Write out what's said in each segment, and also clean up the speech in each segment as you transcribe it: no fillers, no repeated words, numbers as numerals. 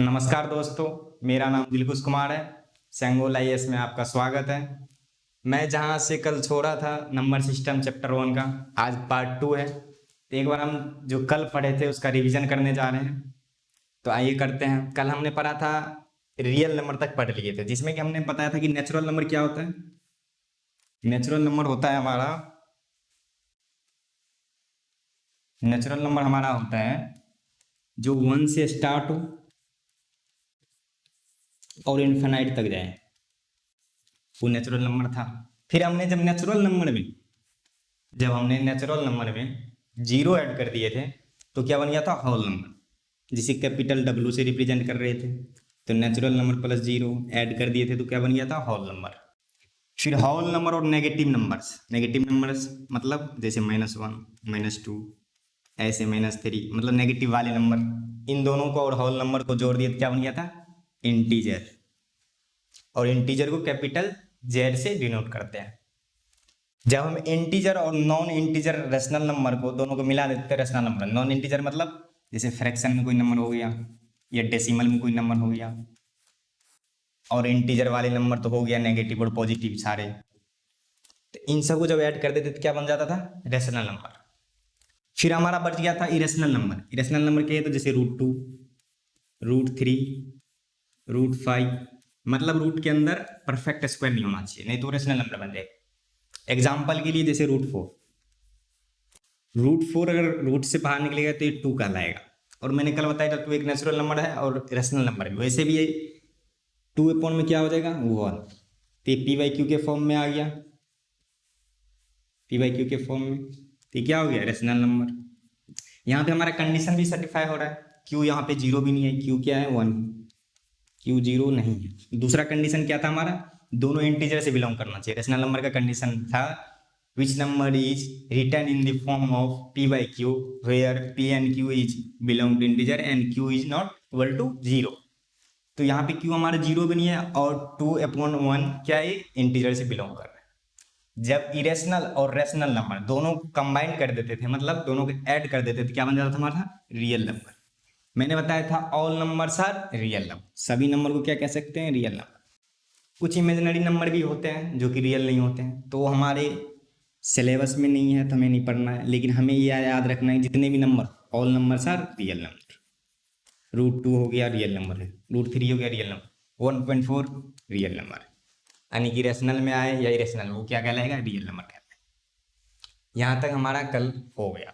नमस्कार दोस्तों, मेरा नाम दिलखुश कुमार है। सेंगोल आईएएस में आपका स्वागत है। मैं जहां से कल छोड़ा था नंबर सिस्टम चैप्टर 1 का, आज पार्ट 2 है। तो एक बार हम जो कल पढ़े थे उसका रिवीजन करने जा रहे हैं। तो आइए करते हैं। कल हमने पढ़ा था, रियल नंबर तक पढ़ लिए थे, जिसमें कि हमने बताया था कि नेचुरल नंबर क्या होता है। नेचुरल नंबर होता है जो 1 से स्टार्ट हो और इन्फिनाइट तक जाए, वो नेचुरल नंबर था। फिर हमने जब हमने नेचुरल नंबर में जीरो ऐड कर दिए थे तो क्या बन गया था, होल नंबर, जिसे कैपिटल डब्ल्यू से रिप्रेजेंट कर रहे थे। तो natural number plus zero add कर दिए थे तो क्या बन गया था, होल नंबर। फिर होल नंबर और नेगेटिव नंबर्स मतलब जैसे -1 -2 ऐसे -3, मतलब नेगेटिव वाले नंबर, इन दोनों को और होल नंबर को जोड़ दिए तो क्या बन गया था, इंटीजर। और इंटीजर को कैपिटल जेड से डिनोट करते हैं। जब हम इंटीजर और नॉन इंटीजर रेशनल नंबर को दोनों को मिला देते हैं रेशनल नंबर। नॉन इंटीजर मतलब जैसे फ्रैक्शन में कोई नंबर हो गया या डेसिमल में कोई नंबर हो गया, और इंटीजर वाले नंबर तो हो गया नेगेटिव और पॉजिटिव सारे। तो इन सब को जब ऐड कर देते तो क्या बन जाता था, रेशनल नंबर। फिर हमारा बच गया था इरेशनल नंबर। इरेशनल नंबर क्या है, तो जैसे √2, √3, √5, मतलब रूट के अंदर परफेक्ट स्क्वायर नहीं होना चाहिए, नहीं तो रेशनल नंबर बन जाएगा। एग्जाम्पल के लिए जैसे √4 अगर रूट से बाहर निकलेगा तो ये 2 कहलाएगा। और मैंने कल बताया था 2 एक नेचुरल नंबर है और रेशनल नंबर है। वैसे भी ये 2 अपॉन में क्या हो जाएगा, 1, तो ये p/q के फॉर्म में आ गया, p/q के फॉर्म में, तो ये क्या हो गया, रेशनल नंबर। यहाँ पे हमारा कंडीशन भी सर्टिफाई हो रहा है। q यहाँ पे 0 भी नहीं है, q क्या है, 1, q 0 नहीं है। दूसरा कंडीशन क्या था हमारा, दोनों इंटीजर से बिलोंग करना चाहिए। रेशनल नंबर का कंडीशन था which number is written in the form of p/q where p and q is belong to integer and q is not equal to 0। तो यहाँ पे q हमारा 0 भी नहीं है और 2/1 क्या है, इंटीजर से बिलोंग कर रहा है। जब इरेशनल और रेशनल नंबर दोनों कंबाइन कर देते थे, मतलब दोनों को ऐड कर देते थे, क्या बन जाता था हमारा, रियल नंबर। मैंने बताया था all numbers are real number, सभी नंबर को क्या कह सकते हैं, रियल नंबर। कुछ इमेजिनरी नंबर भी होते हैं जो कि रियल नहीं होते हैं, तो हमारे सिलेबस में नहीं है तो हमें नहीं पढ़ना है। लेकिन हमें यह याद रखना है, जितने भी number, all numbers are real number. √2 हो गया रियल नंबर है, √3 हो गया रियल नंबर, 1.4 रियल नंबर है। यानी कि रेशनल में आए या इरेशनल में, वो क्या कहलाएगा, रियल नंबर कहलाएगा। यहाँ तक हमारा कल हो गया,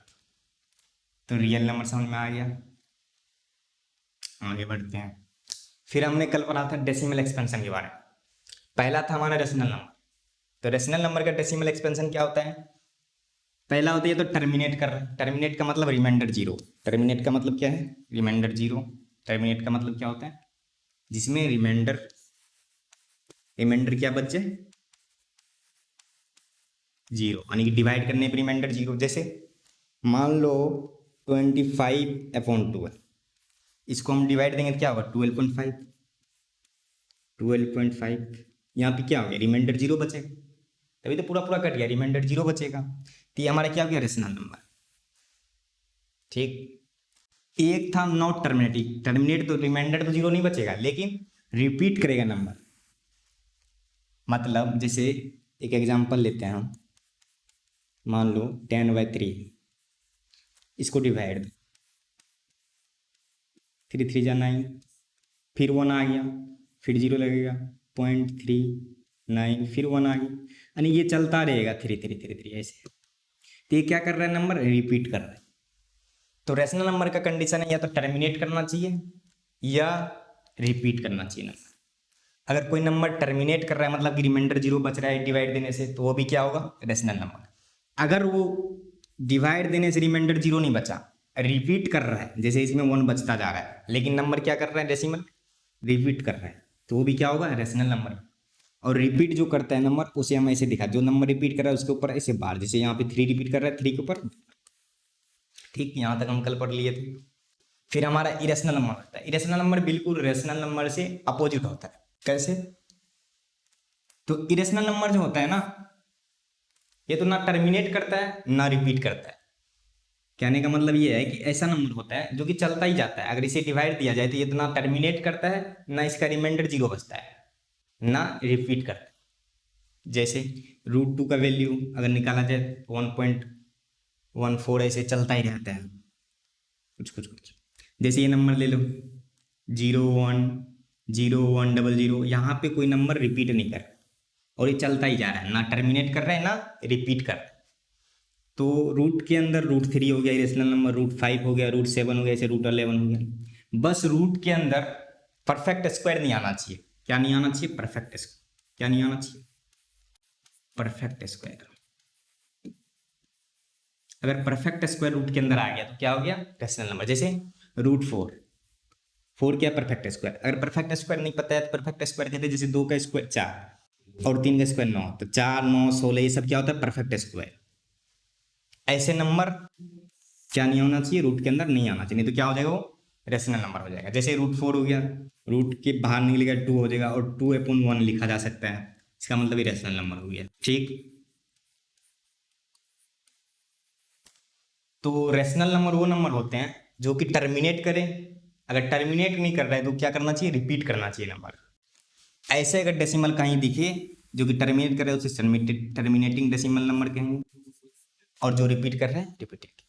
तो रियल नंबर समझ में आ गया। आगे बढ़ते हैं। फिर हमने कल पढ़ा था डेसिमल एक्सपेंशन के बारे में। पहला था हमारा रेशनल नंबर। तो रेशनल नंबर का डेसिमल एक्सपेंशन क्या होता है, पहला होता है तो टर्मिनेट कर रहा है। टर्मिनेट का मतलब रिमाइंडर जीरो। टर्मिनेट का मतलब क्या है, रिमाइंडर जीरो। टर्मिनेट का मतलब क्या होता है, जिसमें रिमाइंडर क्या बच जाए, जीरो, यानी कि डिवाइड करने पर रिमाइंडर जीरो। जैसे मान लो 25/12, इसको हम डिवाइड देंगे तो क्या होगा, 12.5। 12.5 यहाँ पे क्या हो गया, रिमाइंडर जीरो बचेगा, तभी तो पूरा पूरा कट गया, रिमाइंडर जीरो बचेगा। तो ये हमारा क्या हो गया, रेशनल नंबर। ठीक, एक था नॉट टर्मिनेटिंग। टर्मिनेट तो रिमाइंडर तो जीरो नहीं बचेगा, लेकिन रिपीट करेगा नंबर। मतलब जैसे एक एग्जांपल लेते हैं हम, मान लो 10/3, इसको डिवाइड दो, 3 3 जा 9, फिर 1 आ गया, फिर 0 लगेगा, 0.39, फिर 1 आ गया, यानी ये चलता रहेगा 3 3 3 3 ऐसे। तो ये क्या कर रहा है, नंबर रिपीट कर रहा है। तो रेशनल नंबर का कंडीशन है या तो टर्मिनेट करना चाहिए या रिपीट करना चाहिए नंबर। अगर कोई नंबर टर्मिनेट कर रहा है मतलब कि रिमाइंडर जीरो बच रहा है डिवाइड देने से, तो वो भी क्या होगा, रेशनल नंबर। अगर वो डिवाइड देने से रिमाइंडर जीरो नहीं बचा, रिपीट कर रहा है, जैसे इसमें 1 बचता जा रहा है, लेकिन नंबर क्या कर रहा है, डेसिमल रिपीट कर रहा है, तो वो भी क्या होगा, रेशनल नंबर। और रिपीट जो करता है नंबर, उसे हम ऐसे दिखा, जो नंबर रिपीट कर रहा है उसके ऊपर ऐसे बार, जैसे यहाँ पे 3 रिपीट कर रहा है, 3 के ऊपर। ठीक, यहाँ तक हम कल पढ़ लिए थे। फिर हमारा इरेशनल नंबर होता है। इरेशनल नंबर बिल्कुल रेशनल नंबर से अपोजिट होता है। कैसे, तो इरेशनल नंबर जो होता है ना, ये तो ना टर्मिनेट करता है ना रिपीट करता है। कहने का मतलब ये है कि ऐसा नंबर होता है जो कि चलता ही जाता है, अगर इसे डिवाइड दिया जाए तो ये ना टर्मिनेट करता है, ना इसका रिमाइंडर जीरो बचता है, ना रिपीट करता है। जैसे रूट टू का वैल्यू अगर निकाला जाए 1.14 ऐसे चलता ही रहता है, कुछ। जैसे ये नंबर ले लो 0 1 0 1 0 0, यहाँ पे कोई नंबर रिपीट नहीं कर रहा और ये चलता ही जा रहा है, ना टर्मिनेट कर रहा है ना रिपीट कर रहा है। तो रूट के अंदर रूट थ्री हो गया इरेशनल नंबर, रूट फाइव हो गया, रूट सेवन हो गया, ऐसे रूट 11 हो गया। बस रूट के अंदर परफेक्ट स्क्वायर नहीं आना चाहिए। क्या नहीं आना चाहिए? Perfect square. क्या नहीं आना चाहिए? Perfect square. अगर परफेक्ट स्क्वायर रूट के अंदर आ गया तो क्या हो गया? Rational number. जैसे रूट फोर क्या? Perfect square. अगर परफेक्ट स्क्वायर नहीं पता है तो परफेक्ट स्क्वायर कहते हैं, जैसे 2 का स्क्वायर 4 और 3 का स्क्वायर 9, तो 4 9 16 ये सब क्या होता है? Perfect square. ऐसे नंबर क्या नहीं होना चाहिए? रूट के अंदर नहीं आना चाहिए, नहीं तो क्या हो जाएगा? वो रेशनल नंबर हो जाएगा। जैसे रूट 4 हो गया, रूट के बाहर निकलेगा 2 हो जाएगा और 2/1 लिखा जा सकता है, इसका मतलब ये रेशनल नंबर हो गया। ठीक, तो रेशनल नंबर वो नंबर होते हैं जो कि टर्मिनेट करें। अगर टर्मिनेट नहीं कर रहा है तो क्या करना चाहिए? रिपीट करना चाहिए नंबर। ऐसे अगर डेसिमल कहीं दिखे जो कि टर्मिनेट कर रहे हैं उसे टर्मिनेटिंग डेसिमल नंबर कहेंगे, और जो रिपीट कर रहे हैं रिपीटेड।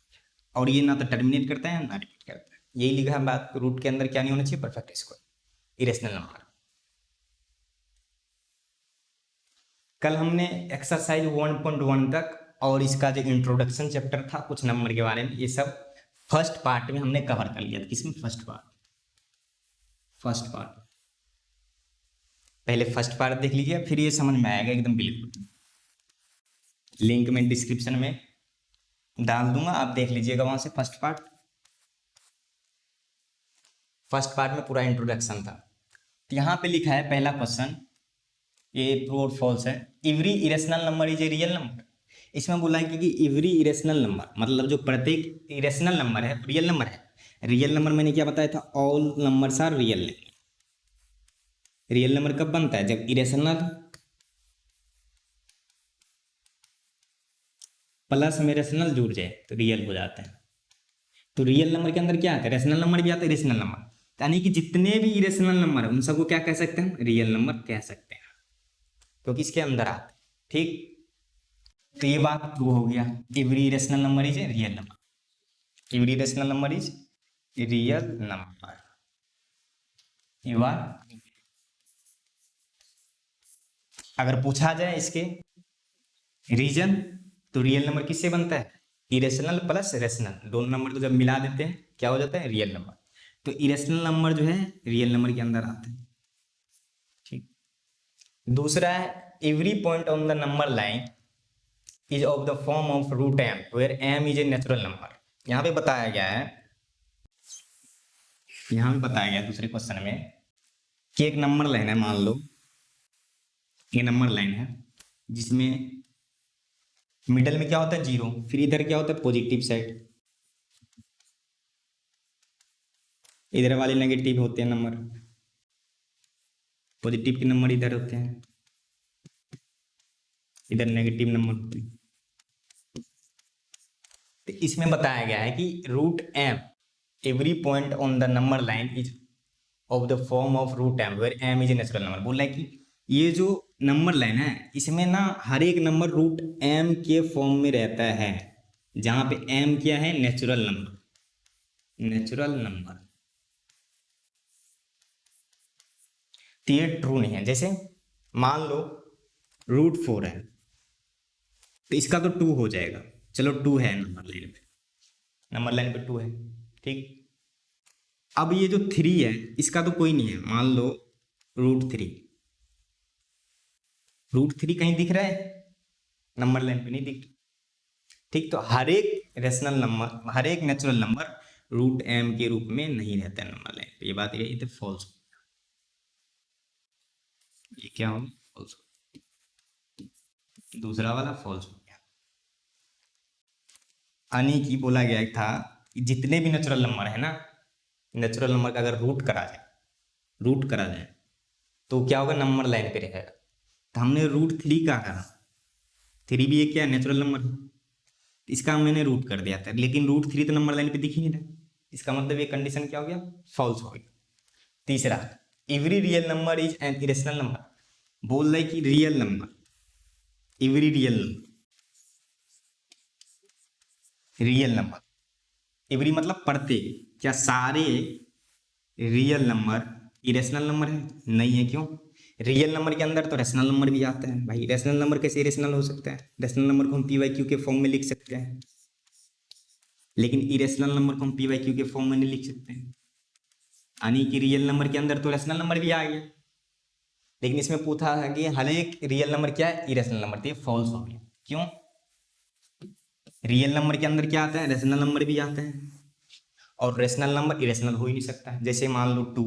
और ये ना तो टर्मिनेट करता है ना रिपीट करता है। यही लिखा है बात, रूट के अंदर क्या नहीं होना चाहिए? Perfect square, irrational number. कल हमने एक्सरसाइज 1.1 तक और इसका जो इंट्रोडक्शन चैप्टर था कुछ नंबर के बारे में, ये सब फर्स्ट पार्ट में हमने कवर कर लिया था। किसमें? First part. पहले फर्स्ट पार्ट देख लीजिए, फिर ये समझ में आएगा एकदम बिल्कुल। लिंक में डिस्क्रिप्शन में डाल दूंगा, आप देख लीजिएगा वहां से फर्स्ट पार्ट। फर्स्ट पार्ट में पूरा इंट्रोडक्शन था। तो यहाँ पे लिखा है पहला क्वेश्चन, ये ट्रू और फॉल्स है। Every irrational number is a real number. इसमें बोला है कि एवरी इरेशनल नंबर मतलब जो प्रत्येक इरेशनल नंबर है रियल नंबर है। रियल नंबर मैंने क्या बताया था? All numbers are real number. Real number कब बनता है? जब इरेशनल प्लस में रेशनल जुड़ जाए तो रियल हो जाते हैं। तो रियल नंबर के अंदर क्या आता है? रेशनल नंबर भी आता है, इरेशनल नंबर। यानी कि जितने भी इरेशनल नंबर है उन सबको क्या कह सकते हैं? रियल नंबर कह सकते हैं, क्योंकि इसके अंदर आते हैं। ठीक, तो ये बात प्रूव हो गया। Every rational number is a real number. Every rational number is real number. You are, अगर पूछा जाए इसके रीजन तो रियल नंबर किससे बनता है? इरेशनल प्लस रेशनल, दोनों नंबर को जब मिला देते हैं क्या हो जाता है? Real number. तो इरेशनल नंबर जो है रियल नंबर के अंदर आते हैं। ठीक, दूसरा है every point on the number line is of the form of root m where m is a natural number. यहाँ पे बताया गया है, यहाँ पे बताया गया दूसरे क्वेश्चन में कि एक नंबर लाइन है, मान लो ये नंबर लाइन है जिसमें मिडल में क्या होता है? 0, फिर इधर क्या होता है? पॉजिटिव साइड, इधर वाले नेगेटिव होते हैं नंबर, पॉजिटिव के नंबर इधर होते हैं, इधर नेगेटिव नंबर होते हैं। तो इसमें बताया गया है कि root m every point on the number line is of the form of root m where m is a natural number. बोल रहा है कि ये जो नंबर लाइन है इसमें ना हर एक नंबर रूट एम के फॉर्म में रहता है, जहां पे एम क्या है? Natural number, natural number. तो ये ट्रू नहीं है। जैसे मान लो रूट 4 है तो इसका तो 2 हो जाएगा, चलो 2 है नंबर लाइन पे, नंबर लाइन पे 2 है। ठीक, अब ये जो 3 है इसका तो कोई नहीं है, मान लो रूट 3। रूट 3 कहीं दिख रहा है? नंबर लाइन पे नहीं दिख रहा। ठीक, तो हर एक रेशनल नंबर, हर एक नेचुरल नंबर रूट एम के रूप में नहीं रहता है नंबर लाइन पे। ये बात ये तो फॉल्स, ये क्या हो? फॉल्स। दूसरा वाला फॉल्स हो गया। यानी कि बोला गया था कि जितने भी नेचुरल नंबर है ना, नेचुरल नंबर का अगर रूट करा जाए तो क्या होगा? नंबर लाइन पे रहेगा। तो हमने रूट 3 का कहा, 3 भी एक क्या? नेचुरल नंबर है। इसका मैंने रूट कर दिया था, लेकिन रूट 3 तो नंबर लाइन पे दिख ही नहीं रहा, इसका मतलब ये कंडीशन क्या हो गया, फॉल्स हो गया। तीसरा, every real number is an irrational number, बोल रहा है कि real number, every real number, real number, every मतलब प्रत्येक, क्या सारे रियल नंबर इरेशनल नंबर है? नहीं है। क्यों? रियल नंबर के अंदर तो रेशनल नंबर भी आता है भाई, रेशनल नंबर कैसे इरेशनल हो सकता है? रेशनल नंबर को हम पी वाई क्यू के फॉर्म में लिख सकते हैं, लेकिन इरेशनल नंबर को हम पी वाई क्यू के फॉर्म में नहीं लिख सकते हैं। यानी कि रियल नंबर के अंदर तो रेशनल नंबर भी आ गया, लेकिन इसमें पूछा है कि हर एक रियल नंबर क्या है, इरेशनल नंबर, तो ये फॉल्स हो गया। क्यों? रियल नंबर के अंदर क्या आता है, रेशनल नंबर भी आता है, और रेशनल नंबर इरेशनल हो ही नहीं सकता है। जैसे मान लो टू,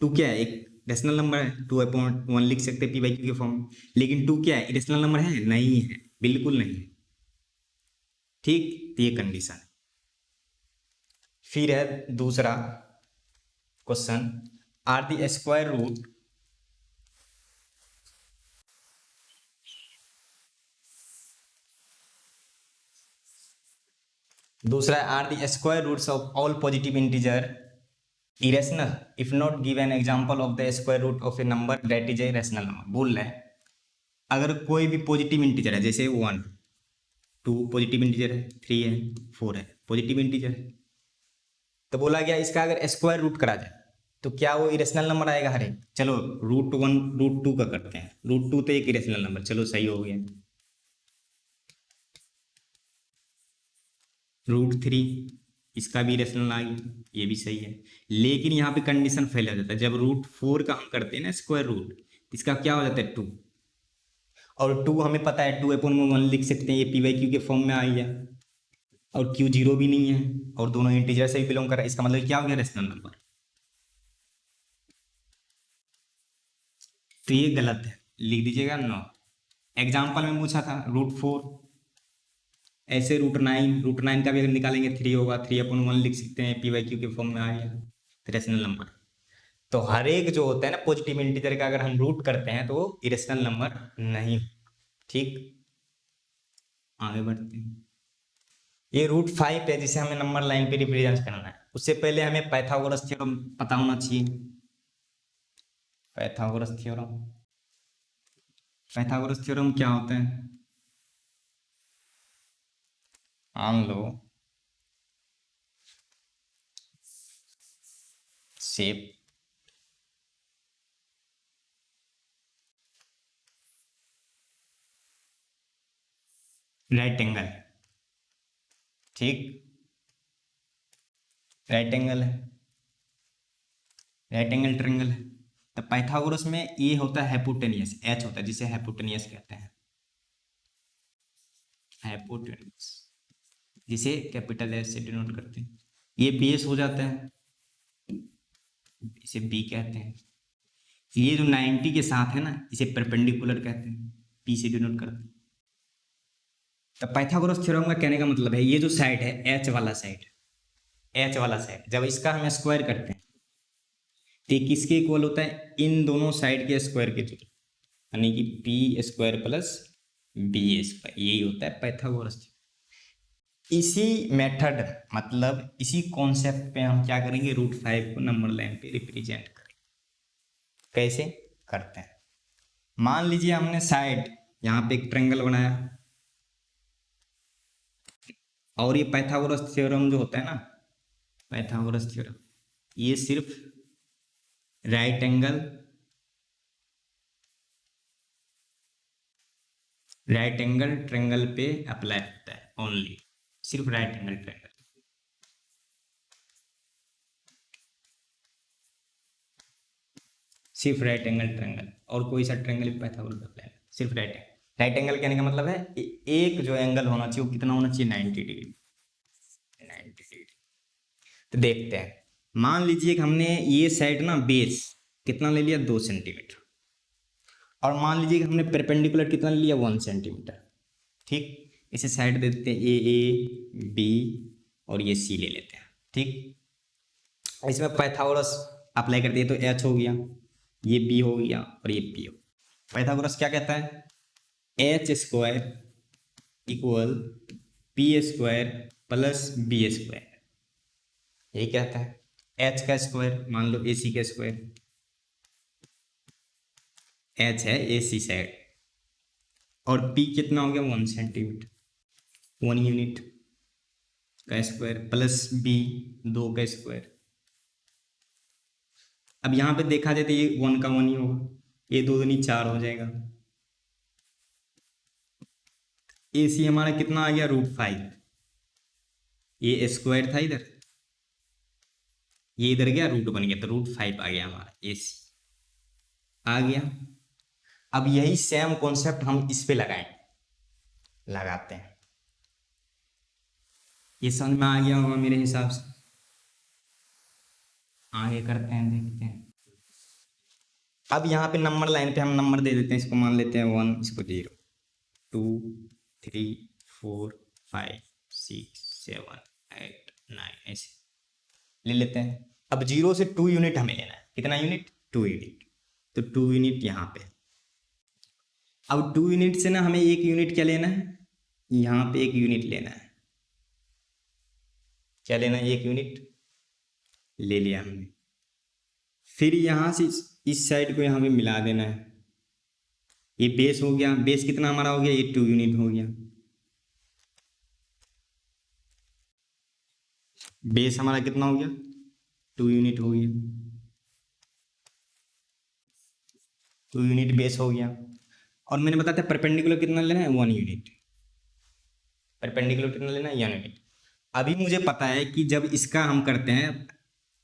टू क्या है, एक रेशनल नंबर है, 2/1 लिख सकते हैं पी बाई क्यू के फॉर्म में, लेकिन टू क्या है, इरेशनल नंबर है? नहीं है, बिल्कुल नहीं है। ठीक, तो ये कंडीशन है। फिर है दूसरा question, are the square root दूसरा, are the square roots of all positive integer irrational if not give an example of the square root of a number that is a rational number. बोल रहा है अगर कोई भी positive integer है, जैसे 1, 2 positive integer है, 3 है, 4 है, पॉजिटिव इंटीजर है, तो बोला गया इसका अगर स्क्वायर रूट करा जाए तो क्या वो इरेशनल नंबर आएगा हर एक? चलो √1 √2 का करते हैं, √2 तो एक इरेशनल नंबर, चलो सही हो गया। √3 इसका भी इरेशनल आ गया, ये भी सही है, लेकिन यहाँ पे कंडीशन फेल हो जाता है। जब √4 का हम करते हैं ना स्क्वायर रूट, इसका क्या हो जाता है 2, और 2 हमें पता है 2/1 लिख सकते हैं, ये पी वाई क्यू के फॉर्म में आ गया, और क्यू जीरो भी नहीं है, और दोनों इंटीजर से भी बिलोंग कर रहा है, इसका मतलब क्या हो गया, रेशनल नंबर। तो ये गलत है, लिख दीजिएगा नो। एग्जाम्पल में पूछा था √4, ऐसे √9 का भी अगर निकालेंगे 3 होगा, 3/1 लिख सकते हैं, पी वाई क्यू के फॉर्म में आ गया रेशनल नंबर। तो हर एक जो होता है ना पॉजिटिव इंटीजर का अगर हम रूट करते हैं तो वो इरेशनल नंबर नहीं। ठीक, आगे बढ़ते हैं। ये √5 है जिसे हमें नंबर लाइन पे रिप्रेजेंट करना है, उससे पहले हमें पाइथागोरस थ्योरम पता होना चाहिए। पाइथागोरस थ्योरम, पाइथागोरस थ्योरम क्या होता है? मान लो शेप राइट एंगल, ठीक, राइट एंगल है, राइट एंगल ट्रायंगल है, तो पाइथागोरस में ये होता है हाइपोटेनियस, एच होता है जिसे हाइपोटेनियस कहते हैं, हाइपोटेनियस, जिसे कैपिटल एस से डिनोट करते हैं। ये बेस हो जाता है, इसे बी कहते हैं। ये जो 90 के साथ है ना, इसे परपेंडिकुलर कहते हैं, पी से डिनोट करते हैं। तो पाइथागोरस थ्योरम का कहने का मतलब है ये जो साइड है एच वाला साइड, एच वाला साइड जब इसका हम स्क्वायर करते हैं तो ये किसके इक्वल होता है, इन दोनों साइड के स्क्वायर के, यानी कि p square plus b square, यही होता है पाइथागोरस थ्योरम। इसी मेथड मतलब इसी कॉन्सेप्ट पे हम क्या करेंगे, √5 को नंबर लाइन पे रिप्रेजेंट करेंगे। कैसे करते हैं? मान लीजिए हमने साइड यहाँ पे एक ट्रायंगल बनाया, और ये पाइथागोरस थ्योरम जो होता है ना, पाइथागोरस थ्योरम ये सिर्फ right angle, right angle triangle पे अप्लाई होता है ओनली, सिर्फ राइट एंगल ट्रायंगल, सिर्फ राइट एंगल ट्रायंगल, और कोई सा ट्रायंगल पाइथागोरस अप्लाई, सिर्फ राइट एंगल। राइट एंगल कहने का मतलब है एक जो एंगल होना चाहिए वो कितना होना चाहिए, 90 डिग्री, 90 डिग्री। तो देखते हैं, मान लीजिए कि हमने ये साइड ना बेस कितना ले लिया, 2 सेंटीमीटर, और मान लीजिए कि हमने परपेंडिकुलर कितना ले लिया, 1 सेंटीमीटर। ठीक, इसे साइड दे देते हैं, ए बी और ये सी ले लेते हैं। ठीक, इसमें पाइथागोरस अप्लाई कर दिए तो एच हो गया, ये बी हो गया और ये पी हो। पाइथागोरस क्या कहता है, h square equal p square plus b square, यही कहता है। एच का स्क्वायर मान लो ए सी का स्क्वायर, एच है ए सी साइड, और पी कितना हो गया 1 सेंटीमीटर, 1 यूनिट का स्क्वायर प्लस बी 2 का स्क्वायर। अब यहाँ पे देखा जाए तो ये 1 का 1 ही होगा, ये 2 दूनी 4 हो जाएगा। ए सी हमारा कितना आ गया √5, ये स्क्वायर था इधर, ये इधर गया रूट बन गया, तो √5 आ गया हमारा ए सी आ गया। अब यही सेम कॉन्सेप्ट हम इस पे लगाते हैं। ये समझ में आ गया होगा मेरे हिसाब से। आगे करते हैं, देखते हैं। अब यहाँ पे नंबर लाइन पे हम नंबर दे देते हैं, इसको मान लेते हैं 1, इसको 0, 2, 3, 4, 5, 6, 7, 8, 9 ऐसे ले लेते हैं। अब 0 से 2 यूनिट हमें लेना है, कितना यूनिट 2 यूनिट, तो 2 यूनिट यहाँ पे। अब 2 यूनिट से ना हमें 1 यूनिट क्या लेना है, यहाँ पे 1 यूनिट लेना है। क्या लेना है, 1 यूनिट ले लिया हमने। फिर यहाँ से इस साइड को यहाँ पे मिला देना है। ये बेस हो गया, बेस कितना हमारा हो गया, ये 2 यूनिट हो गया। बेस हमारा कितना हो गया 2 यूनिट हो गया, 2 यूनिट बेस हो गया। और मैंने बताया था परपेंडिकुलर कितना लेना है 1 यूनिट, परपेंडिकुलर कितना लेना है 1 यूनिट। अभी मुझे पता है कि जब इसका हम करते हैं,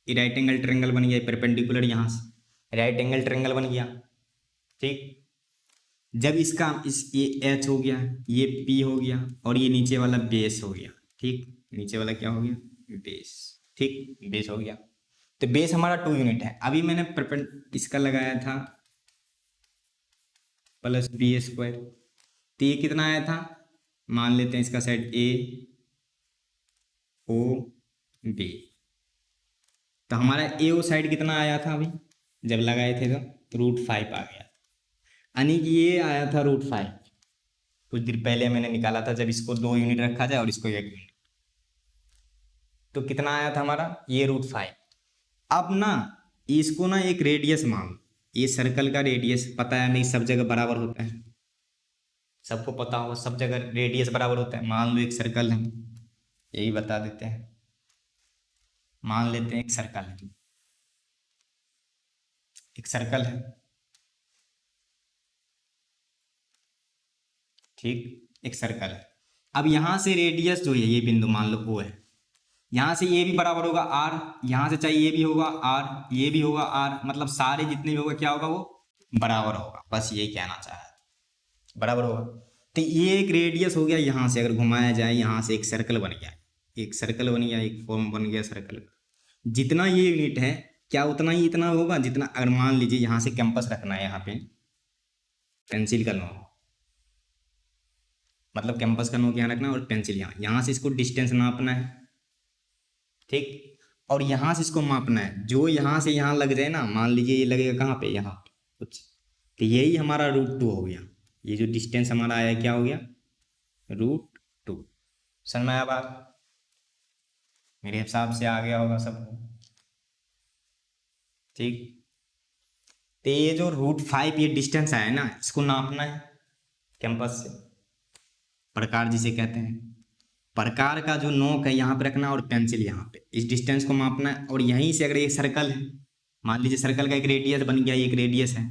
राइट एंगल ट्रायंगल बन गया, परपेंडिकुलर यहाँ से राइट एंगल ट्रायंगल बन गया, ठीक। जब इसका ये एच हो गया, ये पी हो गया, और ये नीचे वाला बेस हो गया, ठीक। नीचे वाला क्या हो गया, बेस, ठीक, बेस हो गया। तो बेस हमारा 2 यूनिट है। अभी मैंने इसका लगाया था प्लस बी स्क्वायर, तो ये कितना आया था, मान लेते हैं इसका साइड ए ओ बी, तो हमारा ए ओ साइड कितना आया था अभी जब लगाए थे, तो √5 आ गया। यानी कि ये आया था √5, कुछ देर पहले मैंने निकाला था, जब इसको 2 यूनिट रखा जाए और इसको 1 यूनिट, तो कितना आया था हमारा ये √5। अब ना इसको ना एक रेडियस मान, ये सर्कल का रेडियस पता है नहीं, सब जगह बराबर होता है, सबको पता होगा सब जगह रेडियस बराबर होता है। मान लो एक सर्कल है, यही बता देते हैं, मान लेते हैं एक सर्कल है, एक सर्कल है, ठीक, एक सर्कल है। अब यहाँ से रेडियस जो है, ये बिंदु मान लो वो है, यहाँ से ये भी बराबर होगा r, यहाँ से चाहिए ये भी होगा r, ये भी होगा r, मतलब सारे जितने भी होगा क्या होगा, वो बराबर होगा। बस यही कहना चाह है, बराबर होगा। तो ये एक रेडियस हो गया, यहाँ से अगर घुमाया जाए, यहाँ से एक सर्कल बन गया, एक सर्कल बन गया, एक फॉर्म बन गया सर्कल का। जितना ये यूनिट है क्या उतना ही इतना होगा, जितना, अगर मान लीजिए यहाँ से कैंपस रखना है, यहाँ पे पेंसिल का नोक, मतलब कैंपस का नोक यहाँ रखना है और पेंसिल यहाँ से इसको डिस्टेंस नापना है, ठीक। और यहाँ से इसको मापना है, जो यहाँ से यहाँ लग जाए ना, मान लीजिए ये लगेगा कहाँ पे, यहाँ पे कुछ, तो यही हमारा √2 हो गया। ये जो डिस्टेंस हमारा आया क्या हो गया, √2। समझ में आया बात, मेरे हिसाब से आ गया होगा सबको, ठीक। तो ये जो √5 ये डिस्टेंस आया ना, इसको नापना है कैंपस से, प्रकार जिसे कहते हैं, प्रकार का जो नोक है यहाँ पे रखना और पेंसिल यहाँ पे, इस डिस्टेंस को मापना है। और यहीं से अगर एक सर्कल है, मान लीजिए सर्कल का एक रेडियस बन गया, एक रेडियस है,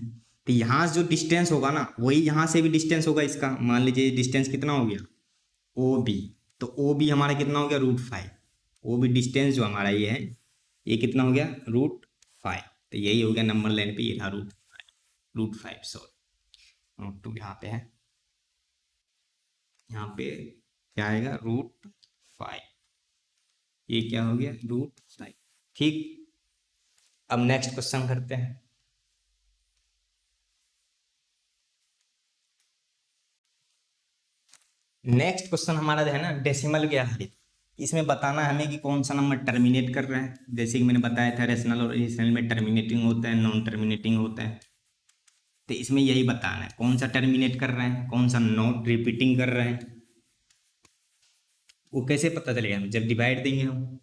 तो यहाँ से जो डिस्टेंस होगा ना, वही यहाँ से भी डिस्टेंस होगा इसका। मान लीजिए डिस्टेंस कितना हो गया OB, तो OB हमारा कितना हो गया √5, OB डिस्टेंस जो हमारा ये है, ये कितना हो गया √5, तो यही हो गया नंबर लाइन पे, ये था √5 सॉरी, √2 यहाँ पे है, यहाँ पे क्या आएगा √5, ये क्या हो गया √5, ठीक। अब नेक्स्ट क्वेश्चन करते हैं। नेक्स्ट क्वेश्चन हमारा जो है ना डेसिमल के आधारित, इसमें बताना है हमें कि कौन सा नंबर टर्मिनेट कर रहा है। जैसे कि मैंने बताया था रेशनल और इरेशनल में टर्मिनेटिंग होता है, नॉन टर्मिनेटिंग होता है, तो इसमें यही बताना है कौन सा टर्मिनेट कर रहे हैं, कौन सा नॉट रिपीटिंग कर रहे हैं। वो कैसे पता चलेगा? जब डिवाइड देंगे हम।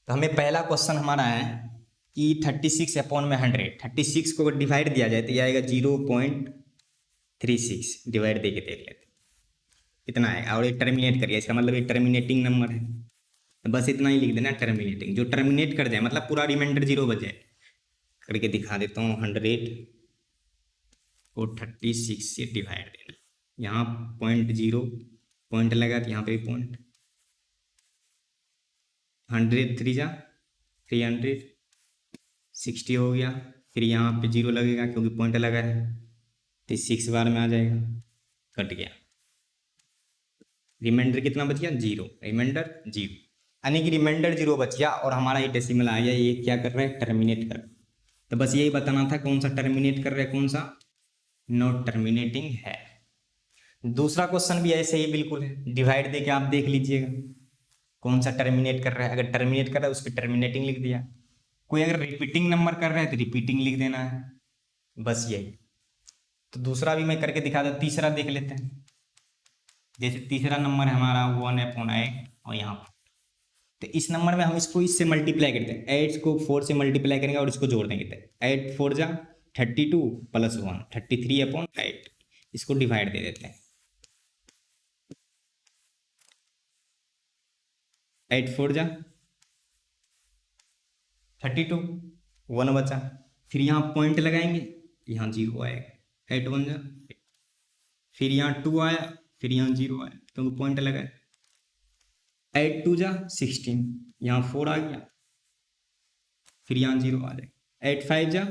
तो हमें पहला क्वेश्चन हमारा है कि 36/100, 36 को अगर डिवाइड दिया जाए तो ये आएगा 0.36। डिवाइड दे के देख लेते इतना आएगा। और ये टर्मिनेट करिए, इसका मतलब ये टर्मिनेटिंग नंबर है, तो बस इतना ही लिख देना टर्मिनेटिंग। जो टर्मिनेट कर जाए मतलब पूरा रिमाइंडर 0 बच जाए। करके दिखा देता हूँ। 100 को 36 से डिवाइड देना, यहाँ 0.0 पॉइंट लगा तो यहाँ पे भी पॉइंट। 100 3 जा 300, 60 हो गया। फिर यहाँ पे 0 लगेगा क्योंकि पॉइंट लगा है, तो 6 बार में आ जाएगा, कट गया। रिमाइंडर कितना बच गया? 0। रिमाइंडर 0 यानी कि रिमाइंडर 0 बच गया और हमारा ये डेसिमल आ गया। ये क्या कर रहा है? टर्मिनेट कर। तो बस यही बताना था कौन सा टर्मिनेट कर रहा है, कौन सा नॉट टर्मिनेटिंग है। दूसरा क्वेश्चन भी ऐसे ही बिल्कुल है, डिवाइड दे के आप देख लीजिएगा कौन सा टर्मिनेट कर रहा है। अगर टर्मिनेट कर रहा है उस पर टर्मिनेटिंग लिख दिया। कोई अगर रिपीटिंग नंबर कर रहा है तो रिपीटिंग लिख देना है, बस यही। तो दूसरा भी मैं करके दिखा दूँ। तीसरा देख लेते हैं। जैसे तीसरा नंबर है हमारा 1/8 और यहाँ पर, तो इस नंबर में हम इसको इससे मल्टीप्लाई करते हैं। 8 को 4 से मल्टीप्लाई करेंगे और इसको जोड़ देंगे। 8 4 जा 32 + 1 33/8। इसको डिवाइड दे देते हैं। 8 4 जा 32, 1 बचा। फिर यहाँ पॉइंट लगाएंगे, यहाँ 0 आएगा। 8 1 जा, फिर यहाँ 2 आया, फिर यहाँ 0 आया क्योंकि पॉइंट लगाए। 8 2 जा 16, यहाँ 4 आ गया, फिर यहाँ 0 आ जाएगा। 8 5 जा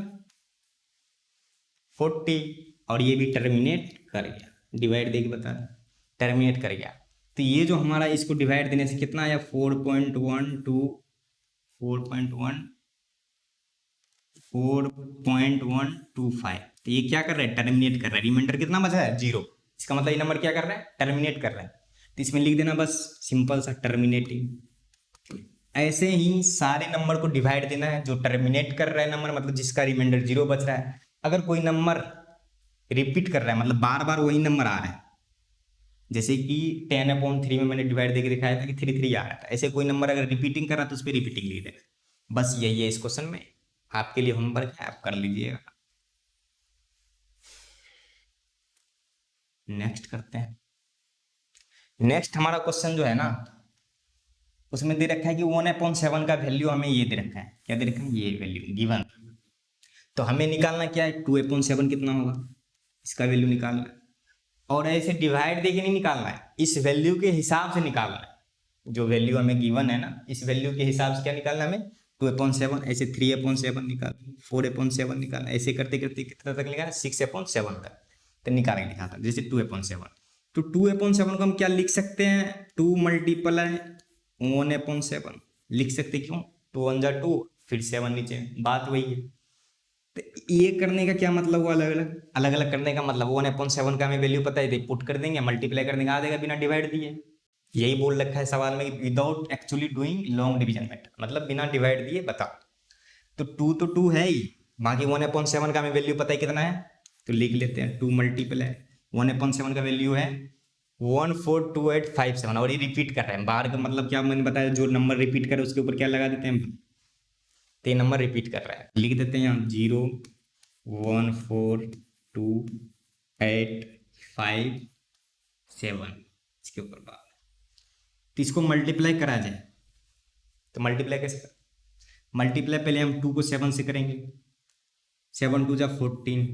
40 और ये भी टर्मिनेट कर गया। डिवाइड देके बता, टर्मिनेट कर गया। तो ये जो हमारा इसको डिवाइड देने से कितना आया? 4.125। तो ये क्या कर रहा है? टर्मिनेट कर रहा है। रिमाइंडर कितना बचा है? 0। इसका मतलब ये नंबर क्या कर रहा है? टर्मिनेट कर रहा है। तो इसमें लिख देना बस सिंपल सा टर्मिनेटिंग। ऐसे ही सारे नंबर को डिवाइड देना है। जो टर्मिनेट कर रहा है नंबर मतलब जिसका रिमाइंडर 0 बच रहा है। अगर कोई नंबर रिपीट कर रहा है मतलब बार बार वही नंबर आ रहा है, जैसे कि 10/3 में मैंने डिवाइड देके दिखाया था कि 3 3 आ रहा था। ऐसे कोई नंबर अगर रिपीटिंग कर रहा है तो उस पर रिपीटिंग लिख देना। बस यही है इस क्वेश्चन में। आपके लिए होमवर्क है, आप कर लीजिएगा। नेक्स्ट करते हैं। नेक्स्ट हमारा क्वेश्चन जो है ना, उसमें दे रखा है कि 1/7 का वैल्यू हमें ये दे रखा है। क्या दे रखा है? ये वैल्यू गिवन। तो हमें निकालना क्या है? 2/7 कितना होगा, इसका वैल्यू निकालना है। और ऐसे डिवाइड देके नहीं निकालना है, इस वैल्यू के हिसाब से निकालना है। जो वैल्यू हमें गिवन है ना, इस वैल्यू के हिसाब से क्या निकालना है हमें? 2/7। ऐसे 3/7 निकालना, 4/7 निकालना। ऐसे करते करते कितना तक निकालना? 6/7 तक। तो निकाल के दिखाता जैसे 2/7। तो 2/7 को हम क्या लिख सकते हैं? 2 × 1/7 लिख सकते। क्यों? 2 1 जा 2, फिर 7 नीचे, बात वही है। तो ये करने का क्या मतलब हुआ? अलग अलग करने का मतलब 1/7 का हमें वैल्यू पता है, पुट कर देंगे, मल्टीप्लाई कर देंगे, आ जाएगा बिना डिवाइड दिए। यही बोल रखा है सवाल में, without actually doing long division method, मतलब बिना डिवाइड दिए बताओ। तो 2 तो 2 है ही, बाकी 1/7 का हमें वैल्यू पता है कितना है, तो लिख लेते हैं 2 × 1/7 का वैल्यू है 142857। और ये रिपीट कर रहे हैं बार का मतलब क्या मैंने बताया, जो नंबर रिपीट कर रहे हैं उसके ऊपर क्या लगा देते हैं, तो नंबर रिपीट कर रहा है, लिख देते हैं यहाँ 0142857 इसके ऊपर बात। तो इसको मल्टीप्लाई करा जाए तो मल्टीप्लाई कैसे कर? मल्टीप्लाई पहले हम 2 को 7 से करेंगे। 7 2 जा 14,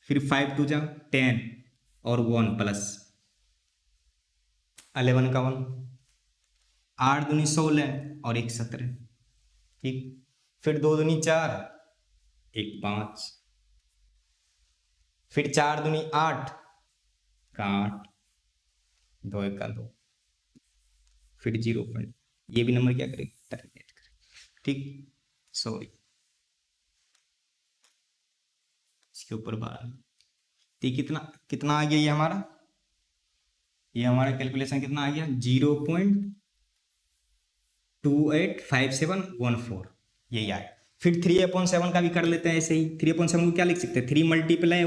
फिर 5 2 जा 10 और 1 प्लस 11 का 1, 8 दूनी 16 और 1 17, ठीक। फिर 2 दूनी 4, 1 5, फिर 4 दूनी 8 का 8, 2 1 का 2, फिर 0 पॉइंट। ये भी नंबर क्या करेगा? टर्मिनेट करेगा, ठीक। सॉरी इसके ऊपर 12। तो कितना कितना आ गया ये हमारा कैलकुलेशन कितना आ गया? 0.285714, यही आया। फिर 3/7 का भी कर लेते हैं ऐसे ही। 3/7 को क्या लिख सकते हैं? 3 ×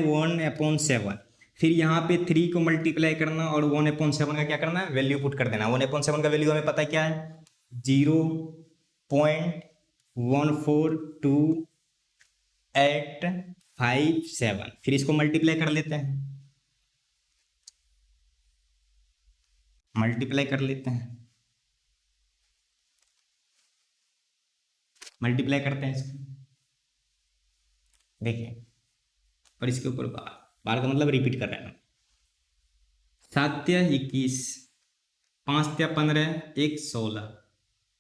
1/7 फिर यहाँ पे 3 को मल्टीप्लाई करना और 1/7 का क्या करना है, वैल्यू पुट कर देना। 1/7 का वैल्यू हमें पता है क्या है, 0.14287। फिर इसको मल्टीप्लाई कर लेते हैं, मल्टीप्लाई कर लेते हैं, मल्टीप्लाई करते हैं इसको, देखिए, और इसके ऊपर बार, बार का मतलब रिपीट कर रहे हैं। 7 या 21, 5 या 15, 1 16,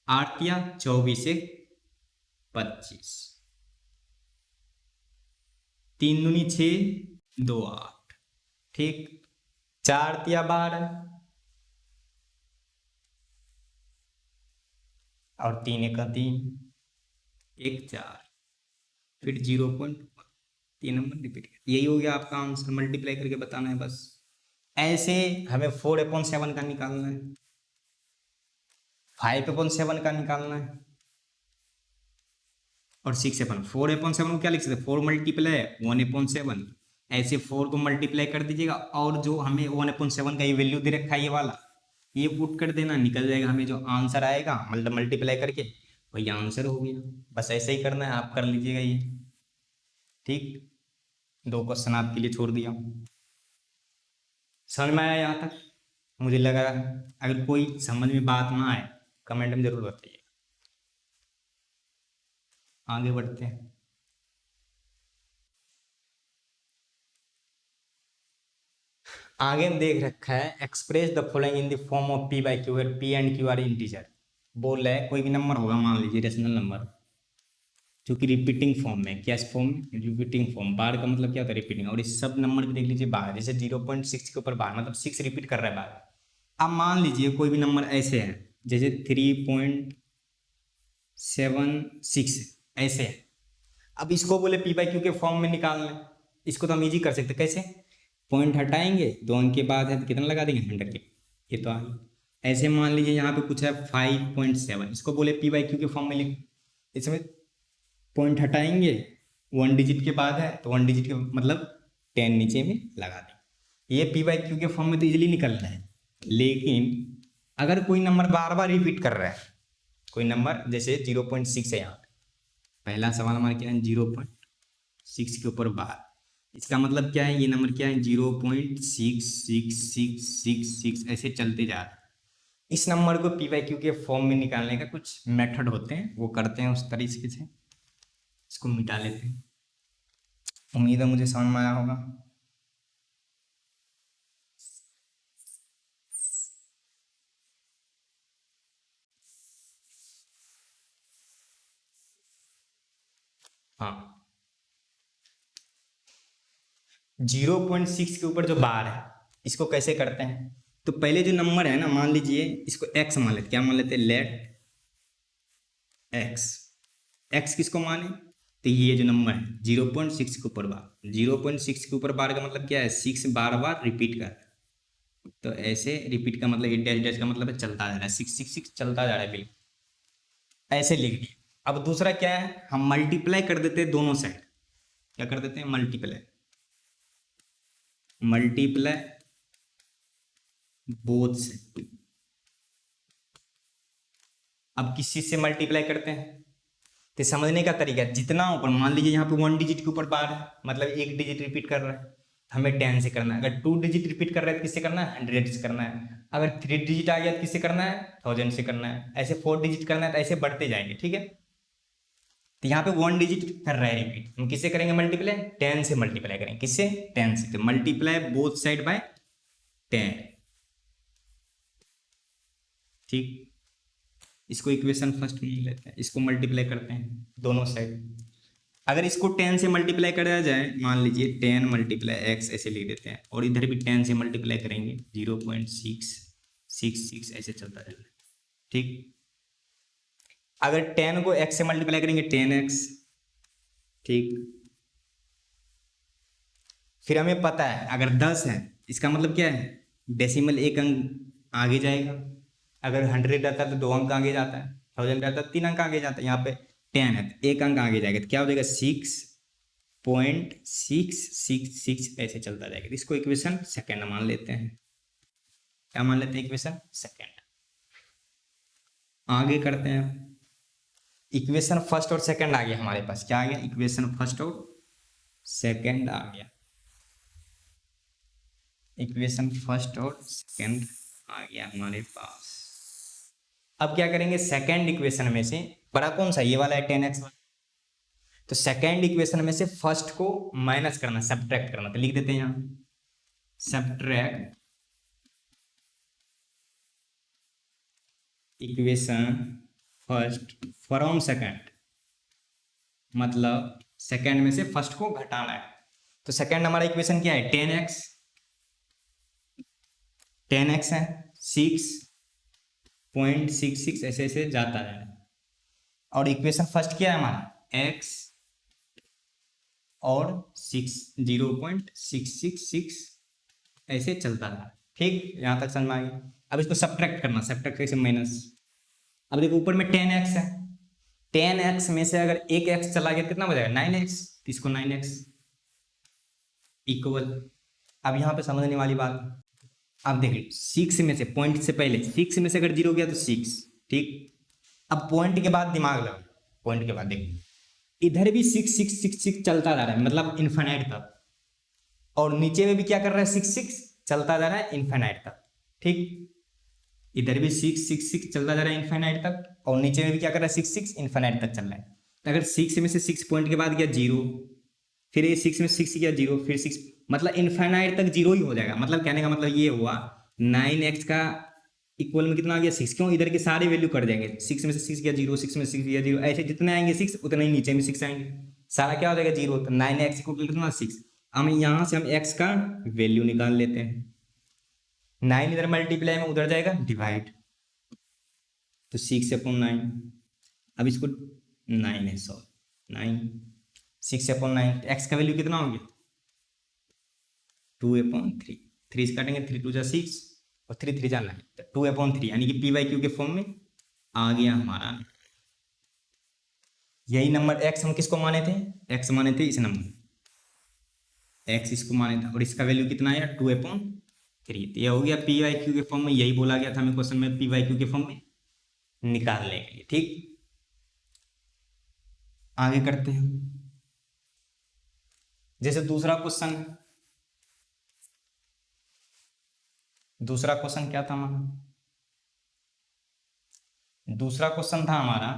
8 या 24, 1 25, 3 दूनी 6, 2 8, ठीक। 4 या 12 और 3 1 3, 1 4, फिर 0.3 नंबर रिपीट कर, यही हो गया आपका आंसर। मल्टीप्लाई करके बताना है बस। ऐसे हमें 4/7 का निकालना है, 5/7 का निकालना है और 4/7 को क्या लिख सकते हैं, 4 मल्टीप्लाई 1/7। ऐसे 4 को मल्टीप्लाई कर दीजिएगा और जो हमें 1/7 का ये वैल्यू दे रखा है ये वाला, ये पुट कर देना, निकल जाएगा। हमें जो आंसर आएगा मतलब मल्टीप्लाई करके वही आंसर हो गया। बस ऐसे ही करना है, आप कर लीजिएगा ये, ठीक। 2 क्वेश्चन आपके लिए छोड़ दिया। समझ में आया यहाँ तक? मुझे लगा अगर कोई समझ में बात ना आए कमेंट में जरूर बताइए। आगे बढ़ते हैं। आगे हम देख रखा है, express the following in the form of p by q, p and q are integer. बोल रहा है कोई भी नंबर होगा, मान लीजिए रेशनल नंबर, जो कि रिपीटिंग फॉर्म में, क्या फॉर्म में, रिपीटिंग फॉर्म। बार का मतलब क्या होता है, रिपीटिंग। और इस सब नंबर को देख लीजिए बार, जैसे 0.6 के ऊपर बार, मतलब 6 रिपीट कर रहा है बार। अब मान लीजिए कोई भी नंबर ऐसे है, जैसे 3.76 ऐसे है। अब इसको बोले पी बाई क्यू के फॉर्म में निकालना है, इसको तो हम इजी कर सकते, कैसे, पॉइंट हटाएंगे, 2 अंक के बाद है तो कितना लगा देंगे, 100 के, ये तो आ गया। ऐसे मान लीजिए यहाँ पे कुछ है 5.7, इसको बोले पी बाई क्यू के फॉर्म में लिख, इसमें पॉइंट हटाएंगे, 1 डिजिट के बाद है तो 1 डिजिट के मतलब 10 नीचे में लगा दें। ये पी बाई क्यू के फॉर्म में तो इजीली निकल रहा है। लेकिन अगर कोई नंबर बार बार रिपीट कर रहा है, कोई नंबर जैसे 0.6 है, यहाँ पहला सवाल हमारा क्या है, 0.6 के ऊपर बार, इसका मतलब क्या है, ये नंबर क्या है, 0.666666 ऐसे चलते जा रहा है। इस नंबर को पी बाई क्यू के फॉर्म में निकालने का कुछ मेथड होते हैं, वो करते हैं उस तरीके से। इसको मिटा लेते हैं। उम्मीद है मुझे समझ में आया होगा। हाँ, 0.6 के ऊपर जो बार है इसको कैसे करते हैं, तो पहले जो नंबर है ना, मान लीजिए इसको x मान लेते, क्या मान लेते, लेट x। x किसको माने, तो ये जो नंबर है 0.6 के ऊपर बार, 0.6 के ऊपर बार का मतलब क्या है, 6 बार बार रिपीट कर, तो ऐसे रिपीट का मतलब ये डैश डैश का मतलब है चलता जा रहा है, 666 चलता जा रहा है, बिल्कुल ऐसे लिख दिए। अब दूसरा क्या है, हम मल्टीप्लाई कर देते हैं दोनों साइड, क्या कर देते हैं, मल्टीप्लाई, मल्टीप्लाई बोथ साइड। अब किस चीज से मल्टीप्लाई करते हैं, तो समझने का तरीका, जितना ऊपर, मान लीजिए यहाँ पे 1 डिजिट के ऊपर बार है, मतलब 1 डिजिट रिपीट कर रहा है, हमें 10 से करना है। अगर 2 डिजिट रिपीट कर रहा है तो किससे करना है, 100 से करना है। अगर 3 डिजिट आ गया तो किससे करना है, 1000 से करना है। ऐसे 4 डिजिट करना है तो ऐसे बढ़ते जाएंगे, ठीक है। तो यहाँ पे 1 डिजिट कर रहा है रिपीट, हम किससे करेंगे मल्टीप्लाई, 10 से मल्टीप्लाई करेंगे, किससे, 10 से। तो मल्टीप्लाई बोथ साइड बाय 10, ठीक। इसको इक्वेशन फर्स्ट में लेते हैं, इसको मल्टीप्लाई करते हैं दोनों साइड। अगर इसको 10 से मल्टीप्लाई करा जाए, मान लीजिए 10 मल्टीप्लाई एक्स ऐसे लिख देते हैं, और इधर भी 10 से मल्टीप्लाई करेंगे, 0.666 ऐसे चलता जाएगा, ठीक। अगर 10 को x से मल्टीप्लाई करेंगे 10x, ठीक। फिर हमें पता है अगर 10 है, इसका मतलब क्या है, डेसिमल 1 अंक आगे जाएगा। अगर 100 रहता है तो 2 अंक आगे जाता है, 1000 रहता है 3 अंक आगे जाता है। यहाँ पे 10 है तो 1 अंक आगे जाएगा, तो क्या हो जाएगा, 6 0.666 ऐसे चलता जाएगा। इसको इक्वेशन सेकंड मान लेते हैं। क्या मान लेते हैं? Equation second. आगे करते हैं। इक्वेशन फर्स्ट और सेकंड आ गया हमारे पास। क्या आ गया? इक्वेशन फर्स्ट और सेकंड आ गया। इक्वेशन फर्स्ट और सेकंड आ गया हमारे पास। अब क्या करेंगे? सेकंड इक्वेशन में से बड़ा कौन सा? ये वाला है 10x। तो सेकंड इक्वेशन में से फर्स्ट को माइनस करना, सब्ट्रैक्ट करना। तो लिख देते हैं यहाँ subtract equation first from second, मतलब सेकंड में से फर्स्ट को घटाना है। तो सेकंड हमारा इक्वेशन क्या है? 10x। 10x है 6.66 ऐसे ऐसे जाता है। और इक्वेशन फर्स्ट क्या है हमारा? x और 0.666 ऐसे चलता है। ठीक, यहां तक समझ में आ गया। अब इसको सब्ट्रैक्ट करना, सब्ट्रैक्ट कैसे? माइनस। अब देखो ऊपर में 10x है, 10x में से अगर एक x चला गया कितना हो जाएगा? 9x। तो इसको 9x इक्वल। अब यहाँ पे समझने वाली बात, अब देखिए 6 में से, पॉइंट से पहले 6 में से अगर 0 गया तो 6। ठीक, अब पॉइंट के बाद दिमाग लगा, पॉइंट के बाद देखिए इधर भी 6 चलता जा रहा है, मतलब इन्फिनाइट तक। और नीचे में भी क्या कर रहा है? 6 चलता जा रहा है इन्फिनाइट तक। ठीक, इधर भी 6 चलता जा रहा है इन्फिनाइट तक, और नीचे में भी क्या कर रहा है? 6 इन्फिनाइट तक चल रहा है। तो अगर 6 में से 6 पॉइंट के बाद गया 0, फिर ये 6 में 6 गया 0, फिर 6, मतलब इन्फिनाइट तक 0 ही हो जाएगा। मतलब कहने का मतलब ये हुआ 9x का इक्वल में कितना आ गया? 6। क्यों? इधर के सारे वैल्यू कर देंगे। 6 में से 6 गया 0, 6 में से 6 गया 0, ऐसे जितने आएंगे 6 उतने ही नीचे में 6 आएंगे। सारा क्या हो जाएगा? 0। तो 9x इक्वल कितना? 6। हम यहाँ से हम x का वैल्यू निकाल लेते हैं। 9 इधर मल्टीप्लाई में उधर जाएगा डिवाइड, तो 6/9। अब इसको 9 है, सॉरी 9, 6/9। एक्स का वैल्यू कितना हो गया? 2/3। 3 से काटेंगे, 3 2 6 और 3 3 9, तो 2/3 यानी कि p/q के फॉर्म में आ गया हमारा। यही नंबर x हम किसको माने थे? x माने थे इस नंबर, x इसको माने था, और इसका वैल्यू कितना आया? 2/3। तो यह हो गया p/q के फॉर्म में। यही बोला गया था हमें क्वेश्चन में, p/q के फॉर्म में निकालने के लिए। ठीक, आगे करते हैं। जैसे दूसरा क्वेश्चन, दूसरा क्वेश्चन क्या था हमारा? दूसरा क्वेश्चन था हमारा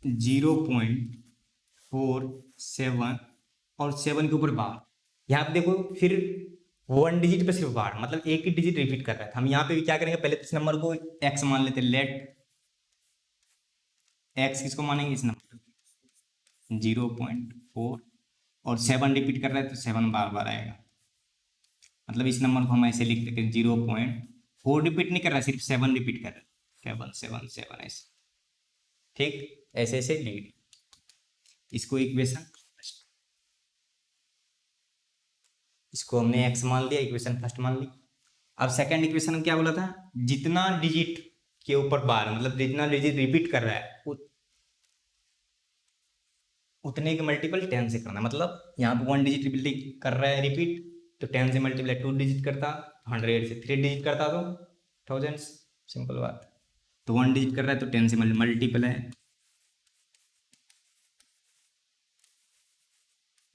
0.47 और 7 के ऊपर बार। यहाँ पे देखो फिर 1 डिजिट पे सिर्फ बार, मतलब एक ही डिजिट रिपीट कर रहा था। हम यहाँ पे भी क्या करेंगे? पहले तो इस नंबर को x मान लेते, लेट x किसको मानेंगे? इस नंबर 0.4, और 7 रिपीट कर रहा है तो 7 बार बार आएगा। मतलब इस नंबर को हम ऐसे लिख देते हैं 0.4 रिपीट नहीं कर रहा है, सिर्फ 7 रिपीट कर रहा है, 7 7 7 ऐसे। ठीक, ऐसे ऐसे लिख, इसको इक्वेशन, इसको हमने x मान लिया, इक्वेशन फर्स्ट मान ली। अब सेकंड इक्वेशन में क्या बोला था? जितना डिजिट के ऊपर बार, मतलब जितना डिजिट रिपीट कर रहा है उतने के मल्टीपल 10 से करना। मतलब यहाँ पे 1 डिजिट रिपीट कर रहा है रिपीट, तो 10 से मल्टीप्लाई 2 डिजिट करता, 100 से 3 डिजिट करता तो 1000, सिंपल बात। तो 1 डिजिट कर रहा है तो 10 से मल्टीप्लाई,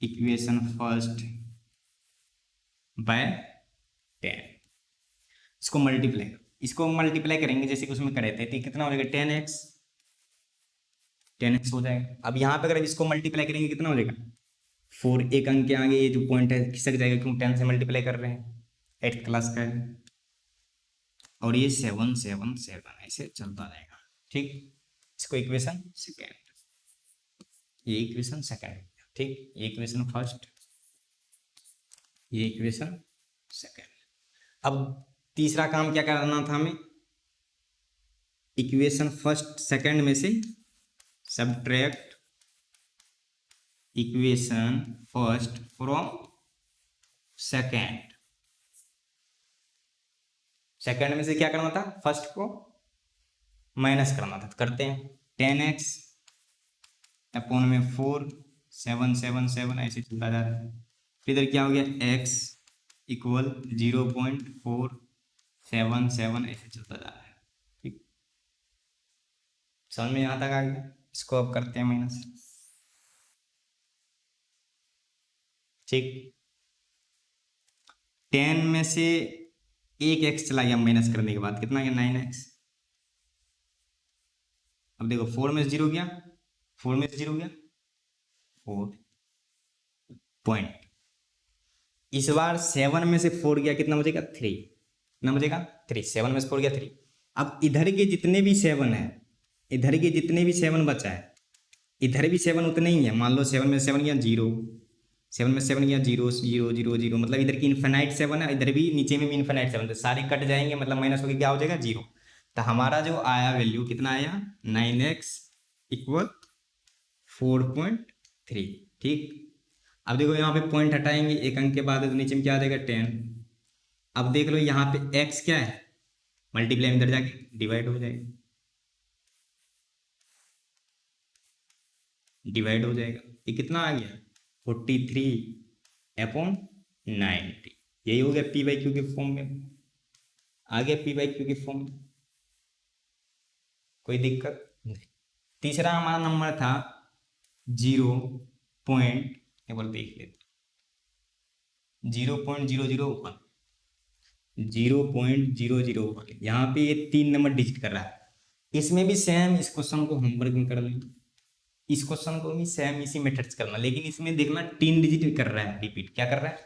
इक्वेशन फर्स्ट बाय 10। इसको मल्टीप्लाई करेंगे जैसे कि उसमें करे थे, तो कितना हो जाएगा? 10x हो जाएगा। अब यहाँ पे अगर इसको मल्टीप्लाई करेंगे कितना हो जाएगा? 4, एक अंक के आगे ये जो पॉइंट है खिसक जाएगा, क्यों? 10 से मल्टीप्लाई कर रहे हैं, 8th क्लास का है। और ये 7 7 7 ऐसे चलता रहेगा। ठीक, इसको इक्वेशन सेकेंड, ये इक्वेशन सेकेंड। ठीक, ये इक्वेशन फर्स्ट, ये इक्वेशन सेकेंड। अब तीसरा काम क्या करना था हमें? इक्वेशन फर्स्ट सेकेंड में से subtract equation first from second. Second में से क्या करना था? फर्स्ट को माइनस करना था। तो करते हैं 10x/4 7 ऐसे चलता जा रहा है। फिर इधर क्या हो गया, x इक्वल 0.477 ऐसे चलता जा रहा है। ठीक, समझ में यहाँ तक आ गया। इसको अब करते हैं माइनस। ठीक, 10 में से एक x चला गया माइनस करने के बाद, कितना गया 9x। अब देखो 4 में से 0 गया, 4 में से 0 गया 4 पॉइंट। इस बार 7 में से 4 गया, कितना बचेगा 3, कितना बचेगा 3, 7 में से 4 गया 3। अब इधर के जितने भी 7 है, इधर के जितने भी 7 बचा है, इधर भी 7 उतने ही है। मान लो 7 में 7 गया 0, 7 में 7 गया 0 0 0 0, मतलब इधर की इन्फिनाइट 7 है, इधर भी नीचे में भी इन्फिनाइट 7, तो सारे कट जाएंगे, मतलब माइनस होकर क्या हो जाएगा 0। तो हमारा जो आया वैल्यू कितना आया 9x इक्वल 4.3। ठीक, अब देखो यहाँ पे पॉइंट हटाएंगे, एक अंक के बाद तो नीचे में क्या आ जाएगा 10। अब देख लो यहाँ पे x क्या है, मल्टीप्लाई इधर जाके डिवाइड हो जाएगा, डिवाइड हो जाएगा। ये कितना आ गया 43/90। यही हो गया पी बाई क्यू के फॉर्म में, आ गया पी बाई क्यू के फॉर्म में, कोई दिक्कत नहीं। तीसरा हमारा नंबर था 0. केवल देख लेते 0.001, 0.001। यहाँ पे ये 3 नंबर डिजिट कर रहा है। इसमें भी सेम इस क्वेश्चन को होमवर्क में कर लेंगे, इस क्वेश्चन को भी सेम इसी मेथड से करना, लेकिन इसमें देखना 3 डिजिट कर रहा है, रिपीट क्या कर रहा है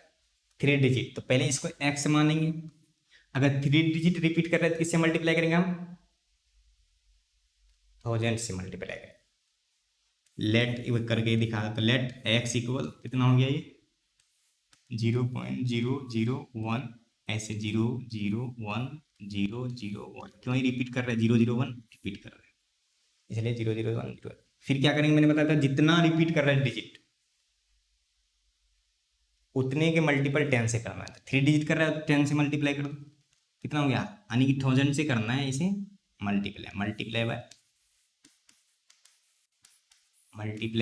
3 डिजिट। तो पहले इसको x मानेंगे, अगर 3 डिजिट रिपीट कर रहा है तो किससे मल्टीप्लाई करेंगे हम 1000 से मल्टीप्लाई करेंगे। लेट करके दिखा, तो लेट x इक्वल कितना हो गया ये 0.001, ऐसे 001 क्यों रिपीट कर रहा है 001 रिपीट कर रहा है, इसलिए 001। फिर क्या करेंगे, मैंने बताया था जितना रिपीट कर रहा है डिजिट उतने के मल्टीपल 10 से करना है। 3 डिजिट कर रहा है तो 10 से मल्टीप्लाई कर दो, कितना हो गया, यानी कि 1000 से करना है इसे multiply, multiply by 1000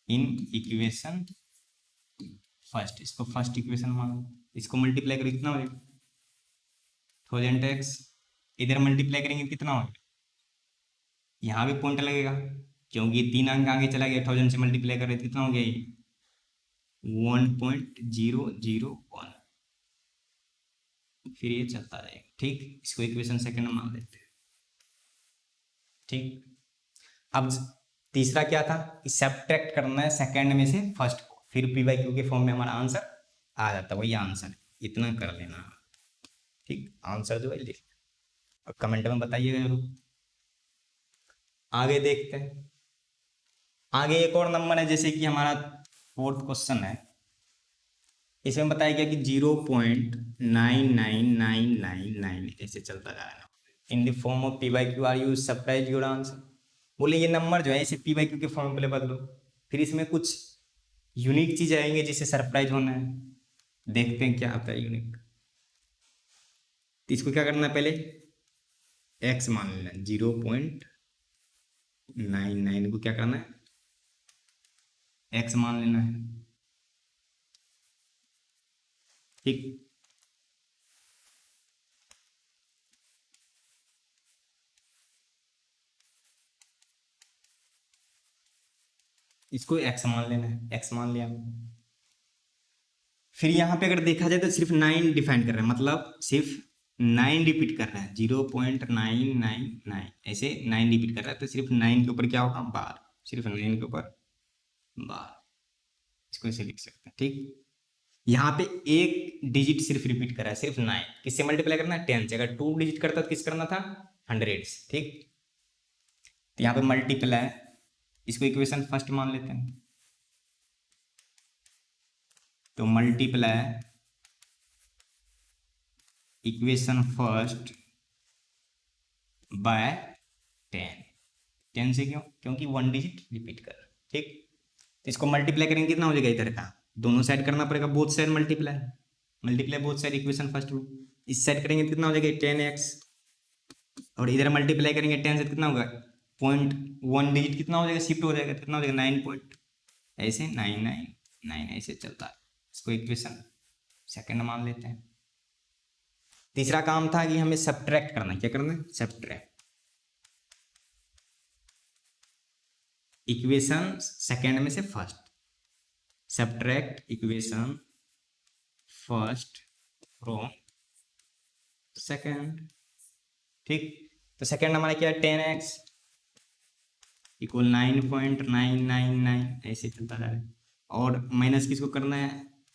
in equation first. इसको फर्स्ट इक्वेशन मानो, इसको मल्टीप्लाई करो कितना हो जाएगा 1000x, इधर मल्टीप्लाई करेंगे कितना हो जाएगा, यहाँ भी पॉइंट लगेगा क्योंकि 3 अंक आगे चला गया, 1000 से मल्टीप्लाई कर रहे थे, कितना हो गया ये 1.001। फिर ये चलता रहेगा। ठीक, इसको इक्वेशन सेकंड मान लेते हैं। ठीक, अब तीसरा क्या था कि सब्ट्रैक्ट करना है सेकंड में से फर्स्ट को, फिर पी बाई क्यू के फॉर्म में हमारा आंसर आ जाता है, वही आंसर है, इतना कर लेना। ठीक, आंसर जो है लिख और कमेंट में बताइएगा जरूर। आगे देखते हैं, आगे एक और नंबर है, जैसे कि हमारा 4th क्वेश्चन है, इसमें बताया गया कि 0.99999 ऐसे चलता जा रहा है in the form of p by q, are you surprise your answer. बोले ये नंबर जो है इसे पी बाई क्यू के फॉर्म में बदलो, फिर इसमें कुछ यूनिक चीज आएंगे जिससे सरप्राइज होना है, देखते हैं क्या आता है यूनिक। तो इसको क्या करना है, पहले x मान लेना 0.99 को क्या करना है x मान लेना है। ठीक, इसको x मान लेना है, x मान लिया। फिर यहाँ पे अगर देखा जाए तो सिर्फ 9 डिफाइन कर रहा है, मतलब सिर्फ 9 रिपीट कर रहा है, 0.999 ऐसे 9 रिपीट कर रहा है, तो सिर्फ 9 के ऊपर क्या होगा बार, सिर्फ 9 के ऊपर बार, इसको ऐसे लिख सकते हैं। ठीक, यहाँ पे एक डिजिट सिर्फ रिपीट कर रहा है, सिर्फ 9, किससे मल्टीप्लाई करना है 10 से। अगर 2 डिजिट करता तो किस करना था 100 से। ठीक, तो यहाँ पे मल्टीप्लाई, इसको इक्वेशन फर्स्ट मान लेते हैं, तो मल्टीप्लाई इक्वेशन फर्स्ट बाय 10 से, क्यों, क्योंकि 1 डिजिट रिपीट कर। ठीक, तो इसको मल्टीप्लाई करेंगे कितना हो जाएगा, इधर का दोनों साइड करना पड़ेगा, both side multiply, multiply both side equation first में, इस साइड करेंगे कितना हो जाएगा 10x और इधर मल्टीप्लाई करेंगे 10 से कितना होगा, 0.1 डिजिट कितना हो जाएगा, शिफ्ट हो जाएगा, कितना हो जाएगा 9 पॉइंट, ऐसे 999 ऐसे चलता है। इसको इक्वेशन सेकंड मान लेते हैं। तीसरा काम था कि हमें सब्ट्रैक्ट करना है। क्या करना है, सब्ट्रैक्ट इक्वेशन सेकंड में से first, subtract equation first from second. ठीक, तो सेकंड हमारा क्या है, 10x इक्वल 9.999 ऐसे चलता जा रहा है। और माइनस किसको करना है,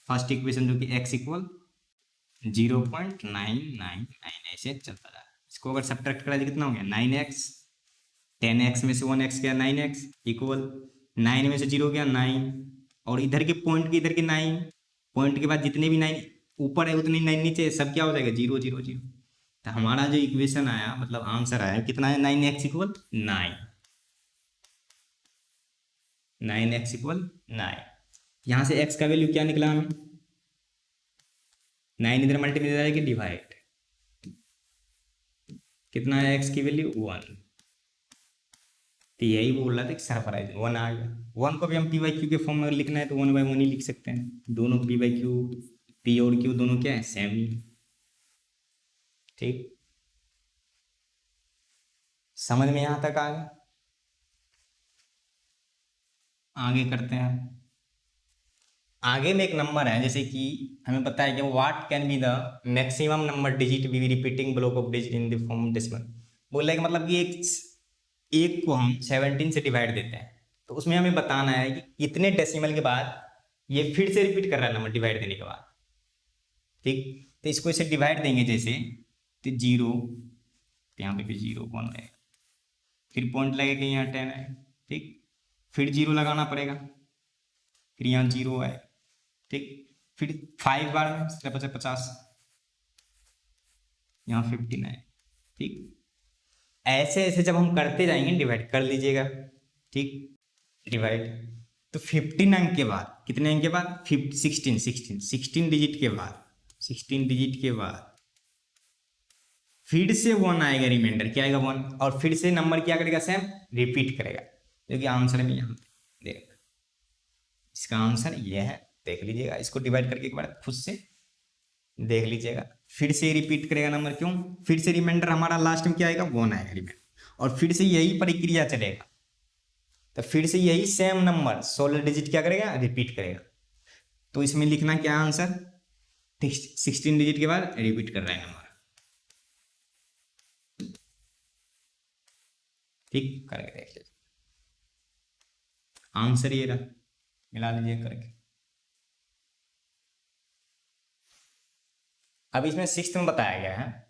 फर्स्ट इक्वेशन जो कि x इक्वल 0.999 ऐसे चलता जा रहा है। इसको अगर सब्ट्रैक्ट करा जाए कितना हो गया, 9x, 10x में से 1x गया 9x इक्वल 9 में से 0 गया 9, और इधर के पॉइंट के इधर के 9, पॉइंट के बाद जितने भी 9 ऊपर है उतने 9 नीचे, सब क्या हो जाएगा 0 0 0। तो हमारा जो इक्वेशन आया, मतलब आंसर आया कितना है, 9x इक्वल 9, 9x इक्वल 9। यहाँ से x का वैल्यू क्या निकला हमें, 9 इधर मल्टीप्लाई जाएगी डिवाइड, कितना है x की वैल्यू 1। तो यही बोल रहा था कि सरप्राइज 1 आ गया। 1 को भी हम p/q के फॉर्म में लिखना है तो 1/1 ही लिख सकते हैं। दोनों p/q, p और q दोनों क्या है, सेम ही। ठीक, समझ में यहाँ तक आ गया। आगे करते हैं। आगे में एक नंबर है, जैसे कि हमें पता है कि what can be the maximum number digit we repeating block of digit in the form decimal. बोल रहे कि मतलब कि एक को हम 17 से डिवाइड देते हैं, तो उसमें हमें बताना है कि कितने डेसिमल के बाद ये फिर से रिपीट कर रहा है नंबर डिवाइड देने के बाद। ठीक, तो इसको इसे डिवाइड देंगे जैसे, तो 0, तो यहाँ पे भी 0 कौन है, फिर पॉइंट लगेगा यहाँ 10 है। ठीक, फिर 0 लगाना पड़ेगा, फिर यहाँ 0 है। ठीक, फिर 5 बार में 50, यहाँ 15 है। ठीक, ऐसे ऐसे जब हम करते जाएंगे डिवाइड कर लीजिएगा। ठीक, डिवाइड, तो 15 अंक के बाद, कितने अंक के बाद, 16 डिजिट के बाद, 16 डिजिट के बाद फिर से 1 आएगा, रिमाइंडर क्या आएगा 1, और फिर से नंबर क्या करेगा, सेम रिपीट करेगा। क्योंकि आंसर में यहाँ देख, इसका आंसर ये है, देख लीजिएगा। इसको डिवाइड करके एक बार खुद से देख लीजिएगा। फिर से रिपीट करेगा नंबर, क्यों, फिर से रिमाइंडर हमारा लास्ट में क्या आएगा, 1 आएगा रिमाइंडर, और फिर से यही प्रक्रिया चलेगा। तो फिर से यही सेम नंबर 16 डिजिट क्या करेगा, रिपीट करेगा। तो इसमें लिखना क्या आंसर, 16 डिजिट के बाद रिपीट कर रहा है नंबर। ठीक, करके देख लीजिए, आंसर ये रहा, मिला लीजिए करके। अब इसमें 6th में बताया गया है,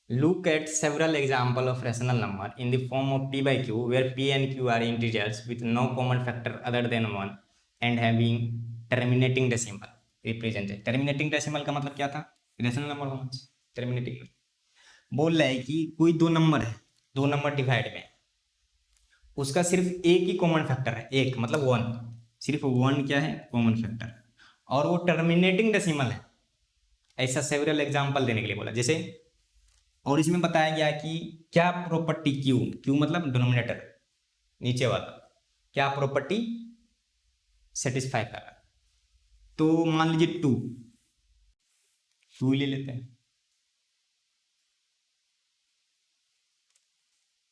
look at several example of rational number in the form of p/q where p and q are integers with no common factor other than 1 and having terminating decimal represented। terminating decimal का मतलब क्या था, rational number होना चाहिए। terminating बोल रहा है कि कोई दो नंबर है, दो नंबर डिवाइड में, उसका सिर्फ एक ही कॉमन फैक्टर है, एक मतलब 1, सिर्फ 1 क्या है, कॉमन फैक्टर, और वो टर्मिनेटिंग डेसिमल है। ऐसा सेवरल एग्जांपल देने के लिए बोला। जैसे, और इसमें बताया गया कि क्या प्रॉपर्टी क्यू, क्यू मतलब डिनोमिनेटर नीचे वाला, क्या प्रॉपर्टी सेटिस्फाई कर रहा है। तो मान लीजिए 2 ले लेते हैं,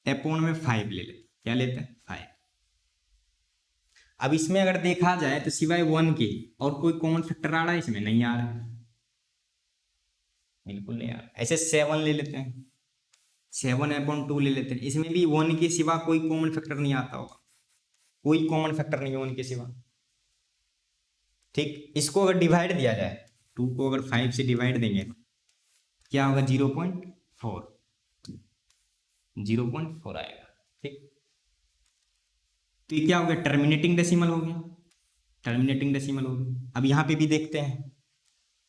एपोन में 5 ले लेते हैं, क्या लेते हैं 5। अब इसमें अगर देखा जाए तो सिवाय 1 के और कोई कॉमन फैक्टर आ रहा है, इसमें नहीं आ रहा है, बिल्कुल नहीं आ रहा। ऐसे 7 ले लेते हैं, 7/2 ले लेते हैं, इसमें भी 1 के सिवा कोई कॉमन फैक्टर नहीं आता होगा, कोई कॉमन फैक्टर नहीं है 1 के सिवा। ठीक, इसको अगर डिवाइड दिया जाए, 2 को अगर 5 से डिवाइड देंगे क्या होगा, 0.4, 0.4 आएगा। ठीक, तो ये क्या हो गया, टर्मिनेटिंग डेसिमल हो गया, टर्मिनेटिंग डेसिमल हो गया। अब यहाँ पे भी देखते हैं,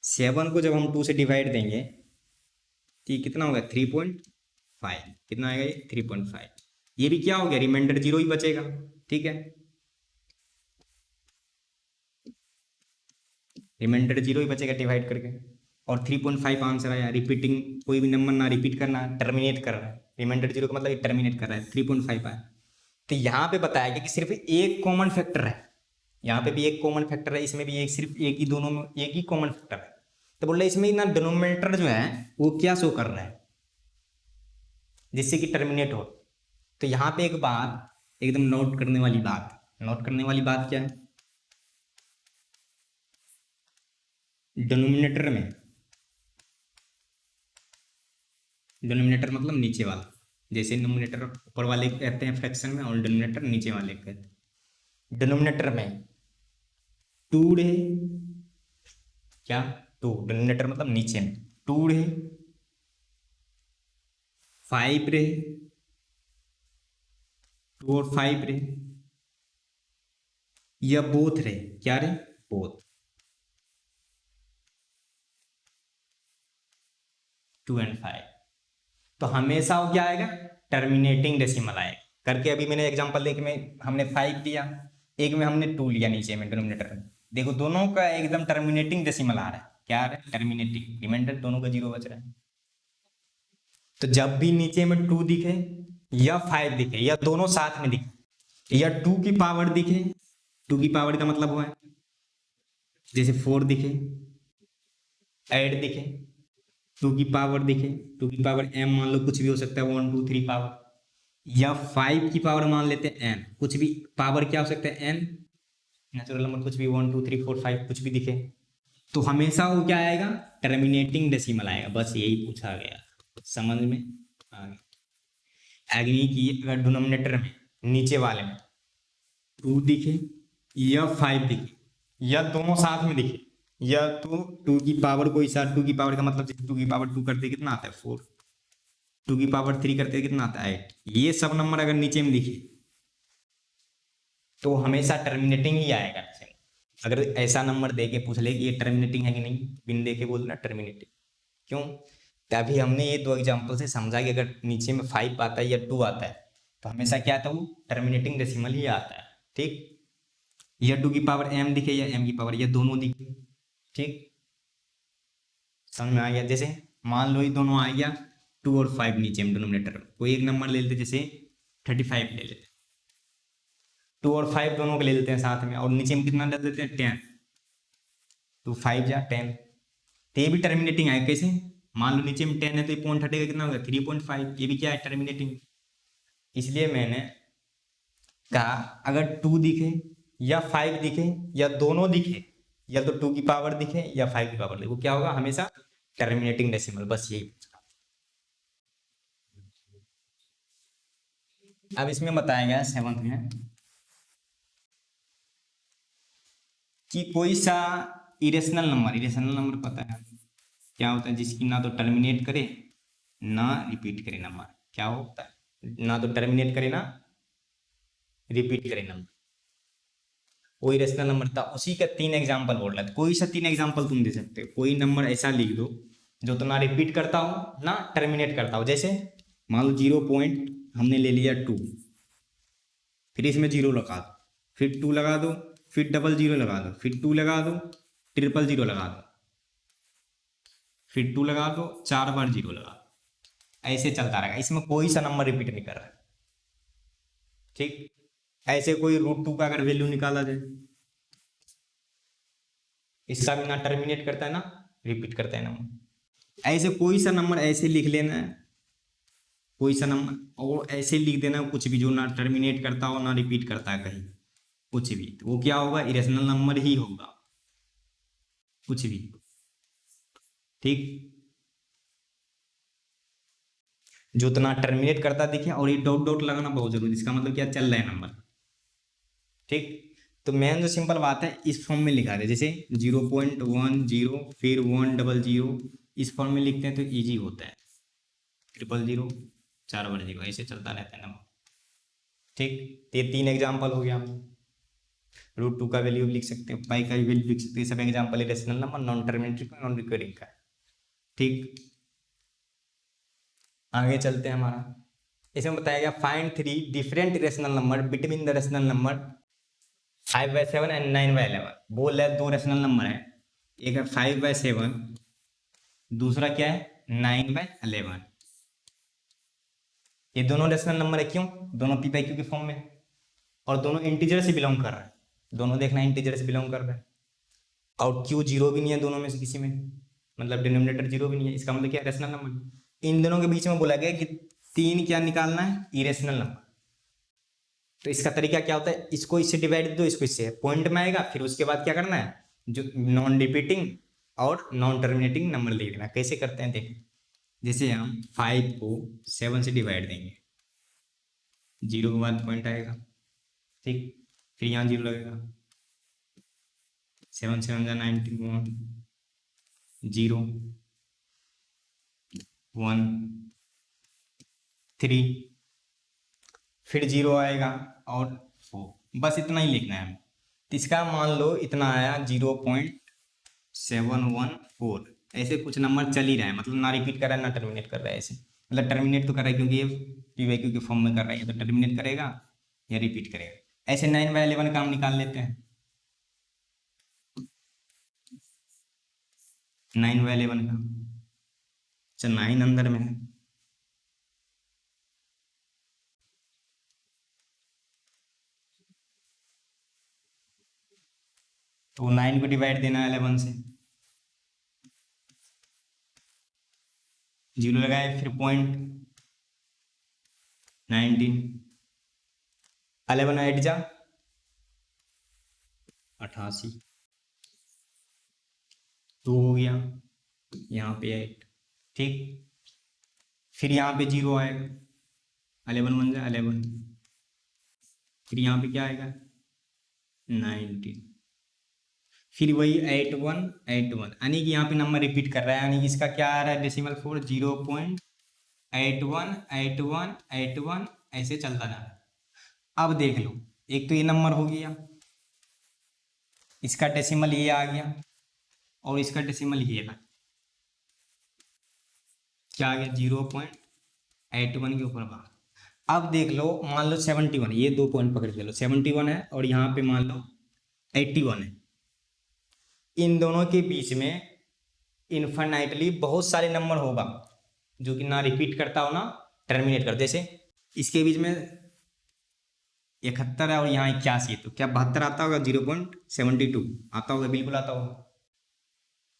7 को जब हम 2 से डिवाइड देंगे तो ये कितना होगा, 3.5, कितना आएगा ये 3.5। ये भी क्या हो गया, रिमाइंडर 0 ही बचेगा। ठीक है, रिमाइंडर 0 ही बचेगा डिवाइड करके। और 3.5 आंसर आया। रिपीटिंग, कोई भी नंबर ना रिपीट करना, टर्मिनेट कर रहा है। रिमाइंडर जीरो का मतलब टर्मिनेट कर रहा है। 3.5 आया। तो यहाँ पे बताया गया कि सिर्फ एक कॉमन फैक्टर है, यहाँ पे भी एक कॉमन फैक्टर है, इसमें भी एक, सिर्फ एक ही, दोनों में एक ही कॉमन फैक्टर है। तो बोल रहे इसमें ना डिनोमिनेटर जो है वो क्या शो कर रहा है जिससे कि टर्मिनेट हो। तो यहाँ पे एक बात एकदम नोट करने वाली बात, नोट करने वाली बात क्या है, डिनोमिनेटर में, डिनोमिनेटर मतलब नीचे वाला, जैसे डिनोमिनेटर ऊपर वाले कहते हैं फ्रैक्शन में और डिनोमिनेटर नीचे वाले कहते हैं। डिनोमिनेटर में 2 रहे, क्या 2, डिनोमिनेटर मतलब नीचे में 2 रहे, 5 रहे, 2 और 5 रहे, या बोथ रहे, क्या रहे, बोथ 2 और 5। तो हमेशा वो क्या आएगा, टर्मिनेटिंग डेसिमल आएगा। करके अभी मैंने एग्जांपल देख में हमने 5 लिया, एक में हमने 2 लिया नीचे में डिनोमिनेटर में, देखो दोनों का एकदम टर्मिनेटिंग डेसिमल आ रहा है, क्या आ रहा है, टर्मिनेटिंग। रिमाइंडर दोनों का 0 बच रहा है। तो जब भी नीचे में 2 दिखे या 5 दिखे या दोनों साथ में दिखे या 2 की पावर दिखे, 2 की पावर का मतलब हुआ है जैसे 4 दिखे, 8 दिखे, 2 की पावर दिखे, 2 की पावर m मान लो, कुछ भी हो सकता है 1 2 3 पावर, या 5 की पावर मान लेते हैं n, कुछ भी पावर क्या हो सकता है n, नेचुरल नंबर कुछ भी 1 2 3 4 5 कुछ भी दिखे, तो हमेशा वो क्या आएगा, टर्मिनेटिंग डेसिमल आएगा। बस यही पूछा गया, समझ में आ गया। अग्नि की अगर डिनोमिनेटर में नीचे वाले में 2 दिखे या 5 दिखे या दोनों साथ में दिखे, या तो 2 की पावर कोई सा, 2 की पावर का मतलब 2 की पावर 2 करते कितना आता है 4, 2 की पावर 3 करते कितना आता है 8, ये सब नंबर अगर नीचे में दिखे तो हमेशा टर्मिनेटिंग ही आएगा। अगर ऐसा नंबर दे के पूछ ले कि ये टर्मिनेटिंग है कि नहीं, बिन दे के बोलना टर्मिनेटिंग। क्यों, तभी हमने ये 2 एग्जांपल से समझा कि अगर नीचे में 5 आता है या 2 आता है तो हमेशा क्या आता है, वो टर्मिनेटिंग डेसिमल ही आता है। ठीक, या 2 की पावर m दिखे या m की पावर, या दोनों दिखे। ठीक, समझ में आ गया। जैसे मान लो ये दोनों आ गया 2 और 5 नीचे में डिनोमिनेटर, कोई एक नंबर ले लेते, जैसे 35 ले लेते, 2 और 5 दोनों को ले लेते हैं साथ में, और नीचे में कितना ले लेते हैं 10, तो 5 जा 10, तो ये भी टर्मिनेटिंग है। कैसे, मान लो नीचे में 10 है तो ये पॉइंट हटेगा कितना होगा 3.5, ये भी क्या है, टर्मिनेटिंग। इसलिए मैंने कहा अगर 2 दिखे या 5 दिखे या दोनों दिखे, या तो 2 की पावर दिखे या 5 की पावर दिखे, वो क्या होगा, हमेशा टर्मिनेटिंग डेसिमल। बस यही। अब इसमें बताया गया 7th में कि कोई सा इरेशनल नंबर, इरेशनल नंबर पता है क्या होता है, जिसकी ना तो टर्मिनेट करे ना रिपीट करे नंबर, क्या होता है, ना तो टर्मिनेट करे ना रिपीट करे नंबर, वो इरेशनल नंबर था। उसी का 3 एग्जाम्पल बोल रहा था, कोई सा 3 एग्जाम्पल तुम दे सकते हो, कोई नंबर ऐसा लिख दो जो तो ना रिपीट करता हो ना टर्मिनेट करता हो। जैसे मान लो 0 पॉइंट हमने ले लिया 2, फिर इसमें 0 लगा दो, फिर 2 लगा दो, फिर डबल 0 लगा दो, फिर 2 लगा दो, ट्रिपल 0 लगा दो, फिर 2 लगा दो, 4 बार 0 लगा दो, ऐसे चलता रहेगा। इसमें कोई सा नंबर रिपीट नहीं कर रहा है। ठीक, ऐसे कोई √2 का अगर वैल्यू निकाला जाए, इसका भी ना टर्मिनेट करता है ना रिपीट करता है नंबर। ऐसे कोई सा नंबर ऐसे लिख लेना है, कोई सा नंबर और ऐसे लिख देना कुछ भी जो ना टर्मिनेट करता हो ना रिपीट करता है कहीं, कुछ भी, तो वो क्या होगा, इरेशनल नंबर ही होगा, कुछ भी। ठीक, जो इतना टर्मिनेट करता दिखे, और ये डॉट डॉट लगाना बहुत जरूरी, इसका मतलब क्या, चल रहा है नंबर। ठीक, तो मेन जो सिंपल बात है इस फॉर्म में लिखा दे, जैसे 0.10 फिर 100, इस फॉर्म में लिखते हैं तो इजी होता है, 000 4 बार 0, ऐसे चलता रहता है नंबर। ठीक, तो ये 3 एग्जाम्पल हो गया। √2 का वैल्यू लिख सकते हैं, पाई का भी वैल्यू लिख सकते हैं, सब एग्जाम्पल है रेशनल नंबर, नॉन टर्मिनेटिंग का, नॉन रिकरिंग का। ठीक, आगे चलते हैं। हमारा इसमें बताया गया find 3 different rational number between the rational number 5/7 and 9/11। बोल रहे 2 रेशनल नंबर है, एक है 5/7 दूसरा क्या है 9/11। ये दोनों रेशनल नंबर है, क्यों? दोनों पी बाई क्यू के फॉर्म में है और दोनों इंटीजर से बिलोंग कर रहा है। दोनों देखना इंटीजर से बिलोंग कर रहा है और क्यू जीरो भी नहीं है दोनों में से किसी में, मतलब डिनोमिनेटर जीरो भी नहीं है। इसका मतलब क्या है? Rational number. इन दोनों के बीच में बोला गया कि तीन क्या निकालना है? Irrational number. तो इसका तरीका क्या होता है? इसको इससे डिवाइड दो, इसको इससे, पॉइंट में आएगा, फिर उसके बाद क्या करना है? जो नॉन रिपीटिंग और नॉन टर्मिनेटिंग नंबर लिख देना। कैसे करते हैं देखें। जैसे हम 5 को 7 से डिवाइड देंगे, जीरो के बाद पॉइंट आएगा, ठीक, फिर यहाँ जीरो लगेगा, 7 7 जा 91, 0 1 3, फिर जीरो आएगा और 4। बस इतना ही लिखना है हमें। तो इसका मान लो इतना आया 0.714। ऐसे कुछ नंबर चल ही रहा है, मतलब ना रिपीट कर रहा है ना टर्मिनेट कर रहा है। ऐसे मतलब टर्मिनेट तो कर रहा है क्योंकि ये पी वाई क्यू के फॉर्म में कर रहा है, तो टर्मिनेट करेगा या रिपीट करेगा। ऐसे 9/11 का हम निकाल लेते हैं। 9/11 का, अच्छा 9 अंदर में है, तो 9 को डिवाइड देना है 11 से, जीरो लगाए, फिर पॉइंट 19, 11 8 जा 88, 2 हो गया, यहाँ पे 8, ठीक। फिर यहाँ पे जीरो आएगा, 11 1 जा 11, फिर यहाँ पे क्या आएगा 19, फिर वही 8181, यानी कि यहाँ पे नंबर रिपीट कर रहा है, यानी कि इसका क्या आ रहा है डेसिमल 4, 0.818181, ऐसे चलता जा रहा है। अब देख लो, एक तो ये नंबर हो गया, इसका डेसिमल ये आ गया और इसका डेसिमल ये था, क्या आ गया 0.81 के ऊपर बाहर। अब देख लो, मान लो 71, ये 2 पॉइंट पकड़ के लो, 71 है और यहाँ पे मान लो 81 है। इन दोनों के बीच में इन्फाइनाइटली बहुत सारे नंबर होगा जो कि ना रिपीट करता हो ना टर्मिनेट कर। जैसे इसके बीच में 71 है और यहाँ 81 है, तो क्या 72 आता होगा? 0.72 आता होगा, बिल्कुल आता होगा।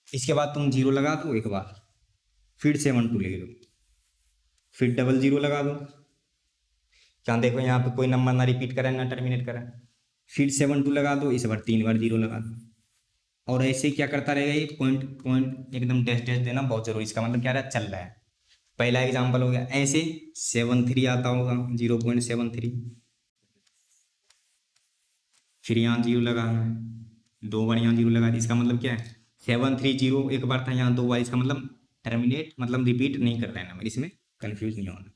इसके बाद तुम जीरो लगा दो एक बार, फिर 72 ले लो, फिर डबल जीरो लगा दो, क्या देखो यहाँ पे कोई नंबर ना रिपीट करें ना टर्मिनेट करें, फिर 72 लगा दो, इस बार 3 बार जीरो लगा दो। और ऐसे क्या करता रहेगा ये, पॉइंट पॉइंट एकदम डैश डैश देना बहुत जरूरी। इसका मतलब क्या रहा है? चल रहा है। पहला एग्जाम्पल हो गया। ऐसे 73 आता होगा, 0.73, फिर यहाँ जीरो लगाना है, 2 बार यहाँ जीरो लगा दिया। इसका मतलब क्या है? 730 एक बार था, यहाँ 2 बार, इसका मतलब टर्मिनेट मतलब रिपीट नहीं कर रहा है नंबर। इसमें कंफ्यूज नहीं होना।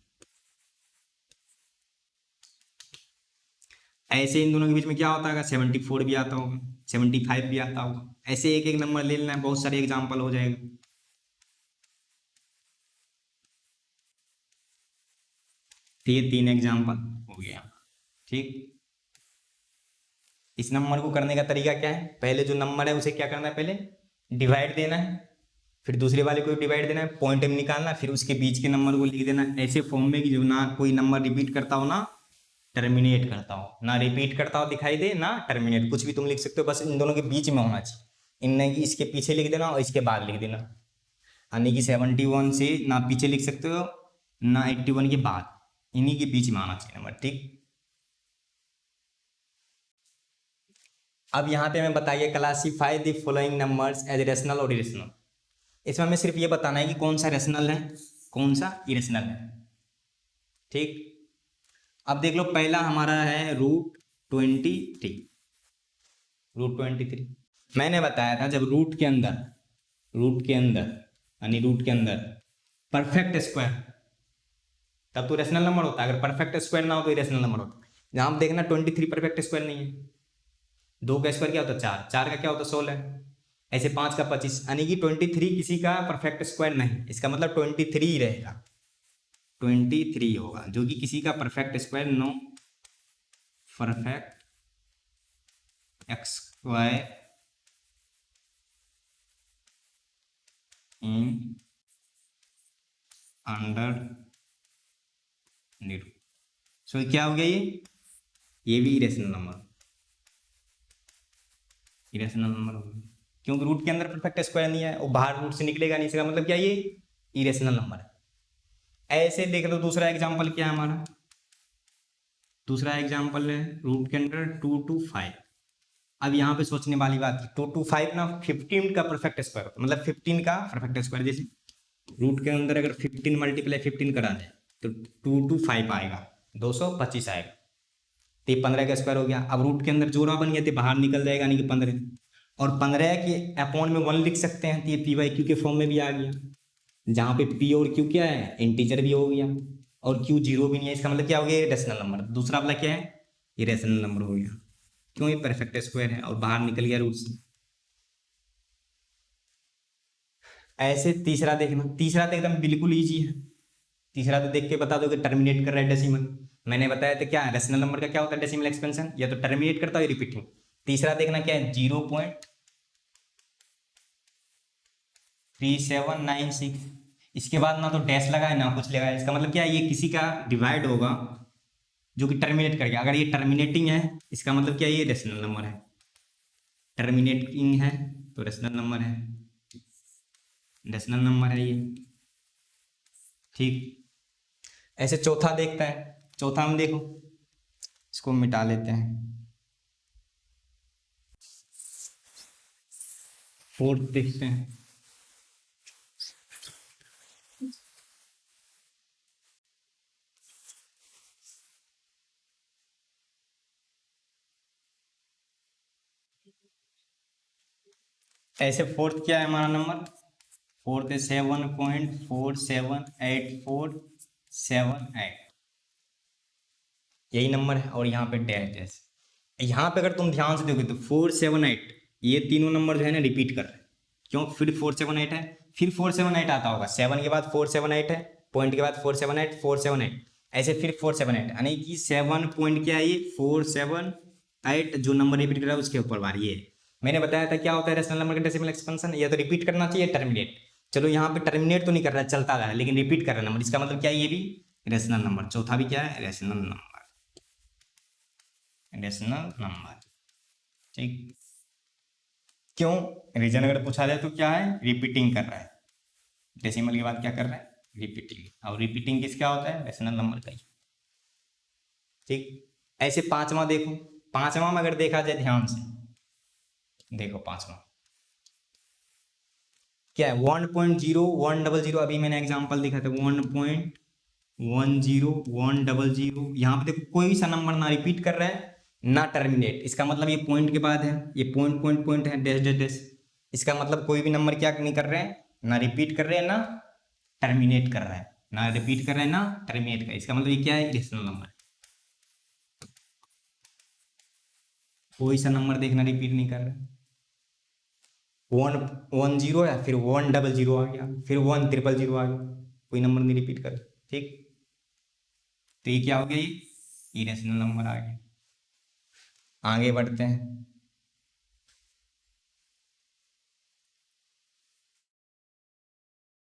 ऐसे इन दोनों के बीच में क्या होता है? 74 भी आता होगा, 75 भी आता होगा। ऐसे एक एक नंबर ले लेना है, बहुत सारे एग्जाम्पल हो जाएगा। तो ये 3 एग्जाम्पल हो गया, ठीक। इस नंबर को करने का तरीका क्या है? पहले जो नंबर है उसे क्या करना है? पहले डिवाइड देना है, फिर दूसरे वाले को डिवाइड देना है, पॉइंट में निकालना, फिर उसके बीच के नंबर को लिख देना ऐसे फॉर्म में कि जो ना कोई नंबर रिपीट करता हो ना टर्मिनेट करता हो, ना रिपीट करता हो दिखाई दे ना टर्मिनेट, कुछ भी तुम लिख सकते हो, बस इन दोनों के बीच में होना चाहिए। इनने की इसके पीछे लिख देना और इसके बाद लिख देना, यानी कि 71 से ना पीछे लिख सकते हो ना 81 के बाद, इन्हीं के बीच में आना चाहिए नंबर, ठीक। अब यहाँ पे हमें बताइए classify the following numbers as rational और इरेशनल। इसमें हमें सिर्फ ये बताना है कि कौन सा रेशनल है कौन सा इरेशनल है, ठीक। अब देख लो, पहला हमारा है √23। √23 मैंने बताया था, जब रूट के अंदर यानी रूट के अंदर परफेक्ट स्क्वायर, तब तो रेशनल नंबर होता है। अगर परफेक्ट स्क्वायर ना हो तो इरेशनल नंबर होता है। जहां आप देखना 23 परफेक्ट स्क्वायर नहीं है। 2 का स्क्वायर क्या होता है? 4, 4 का क्या होता है? 16। ऐसे 5 का 25, यानी कि 23 किसी का परफेक्ट स्क्वायर नहीं, इसका मतलब 23 ही रहेगा, 23 होगा, जो कि किसी का perfect square no perfect square in under नीडो। सो क्या हो गया ये भी इरेशनल नंबर, इरेशनल नंबर हो गया क्योंकि रूट के अंदर परफेक्ट स्क्वायर नहीं है और बाहर रूट से निकलेगा नहीं, इसका मतलब क्या ये इरेशनल नंबर है। ऐसे देख लो दूसरा एग्जांपल क्या है हमारा, दूसरा एग्जांपल है रूट के अंदर 2 to 5। अब यहाँ पे सोचने वाली बात है 2 to 5 ना 15 का परफेक्ट स्क्वायर होता है, मतलब 15 का परफेक्ट स्क्वायर। जैसे रूट के अंदर अगर 15 × 15 करा जाए तो 2 to 5 आएगा, 225 आएगा, तो ये 15 का स्क्वायर हो गया। अब रूट के अंदर जोड़ा बन गया तो बाहर निकल जाएगा, यानी कि 15, और 15 के अपॉन में 1 लिख सकते हैं, तो ये P/Q के फॉर्म में भी आ गया, जहाँ पे P और Q क्या है, इंटीजर भी हो गया, और Q 0 भी नहीं है, इसका मतलब क्या हो गया, रेशनल नंबर। दूसरा वाला क्या है, ये रेशनल नंबर हो गया, क्यों, ये परफेक्ट स्क्वायर है और बाहर निकल गया रूट से। ऐसे तीसरा देखना, तीसरा तो एकदम बिल्कुल ईजी है, तीसरा तो देख के बता दो कि टर्मिनेट कर रहा है डेसिमल। मैंने बताया था क्या रेशनल नंबर का क्या होता है, डेसिमल एक्सपेंशन, या तो टर्मिनेट करता है रिपीटिंग। तीसरा देखना क्या है, 0.3796, इसके बाद ना तो डैश लगा है ना कुछ लगा है, इसका मतलब क्या है, ये किसी का डिवाइड होगा जो कि टर्मिनेट कर गया। अगर ये टर्मिनेटिंग है इसका मतलब क्या है, ये रेशनल नंबर है, टर्मिनेटिंग है तो रेशनल नंबर है, रेशनल नंबर है ये, ठीक। ऐसे चौथा देखता है, चौथा हम देखो, इसको मिटा लेते हैं, फोर्थ देखते हैं। ऐसे फोर्थ क्या है हमारा नंबर, फोर्थ है 7.478478, यही नंबर है, और यहाँ पे डैश डैश। यहाँ पे अगर तुम ध्यान से देखोगे तो 478, ये तीनों नंबर जो है ना रिपीट कर रहे हैं, क्यों, फिर 478 है, फिर 478 आता होगा, 7 के बाद 478 है, पॉइंट के बाद 478 478, ऐसे फिर 478, यानी कि 7 पॉइंट क्या है ये 478, जो नंबर रिपीट कर रहा है उसके ऊपर बार ये। मैंने बताया था क्या होता है रेशनल नंबर का डेसिमल एक्सपेंशन, या तो रिपीट करना चाहिए टर्मिनेट। चलो यहाँ पे टर्मिनेट तो नहीं कर रहा है, चलता रहा है, लेकिन रिपीट कर रहा है नंबर, इसका मतलब क्या है, ये भी रेशनल नंबर। चौथा भी क्या है, रेशनल नंबर, रेशनल नंबर, ठीक। क्यों, रीजन अगर पूछा जाए तो क्या है, रिपीटिंग कर रहा है, डेसिमल के बाद क्या कर रहा है, रिपीटिंग, और रिपीटिंग किसका होता है, रेशनल नंबर का ही, ठीक। ऐसे पांचवा देखो, पांचवा में अगर देखा जाए ध्यान से, देखो पांचवा क्या है, 1.0100, अभी मैंने एग्जांपल दिखा था 1.10100, यहाँ पे देखो कोई सा नंबर ना रिपीट कर रहा है ना टर्मिनेट, इसका मतलब ये पॉइंट के बाद है, ये पॉइंट पॉइंट पॉइंट है, डैश डैश डैश, इसका मतलब कोई भी नंबर क्या नहीं कर रहे हैं, ना रिपीट कर रहे हैं ना टर्मिनेट कर रहा है, ना रिपीट कर रहे हैं ना टर्मिनेट कर रहे हैं, इसका मतलब ये क्या है, रेशनल नंबर। कोई सा नंबर देखना रिपीट नहीं कर रहा है, 110 है, फिर 100 आ गया, फिर 1000 आ गया, कोई नंबर नहीं रिपीट कर, ठीक। तो ये क्या हो गया, ये इरेशनल नंबर आ गया। आगे बढ़ते हैं,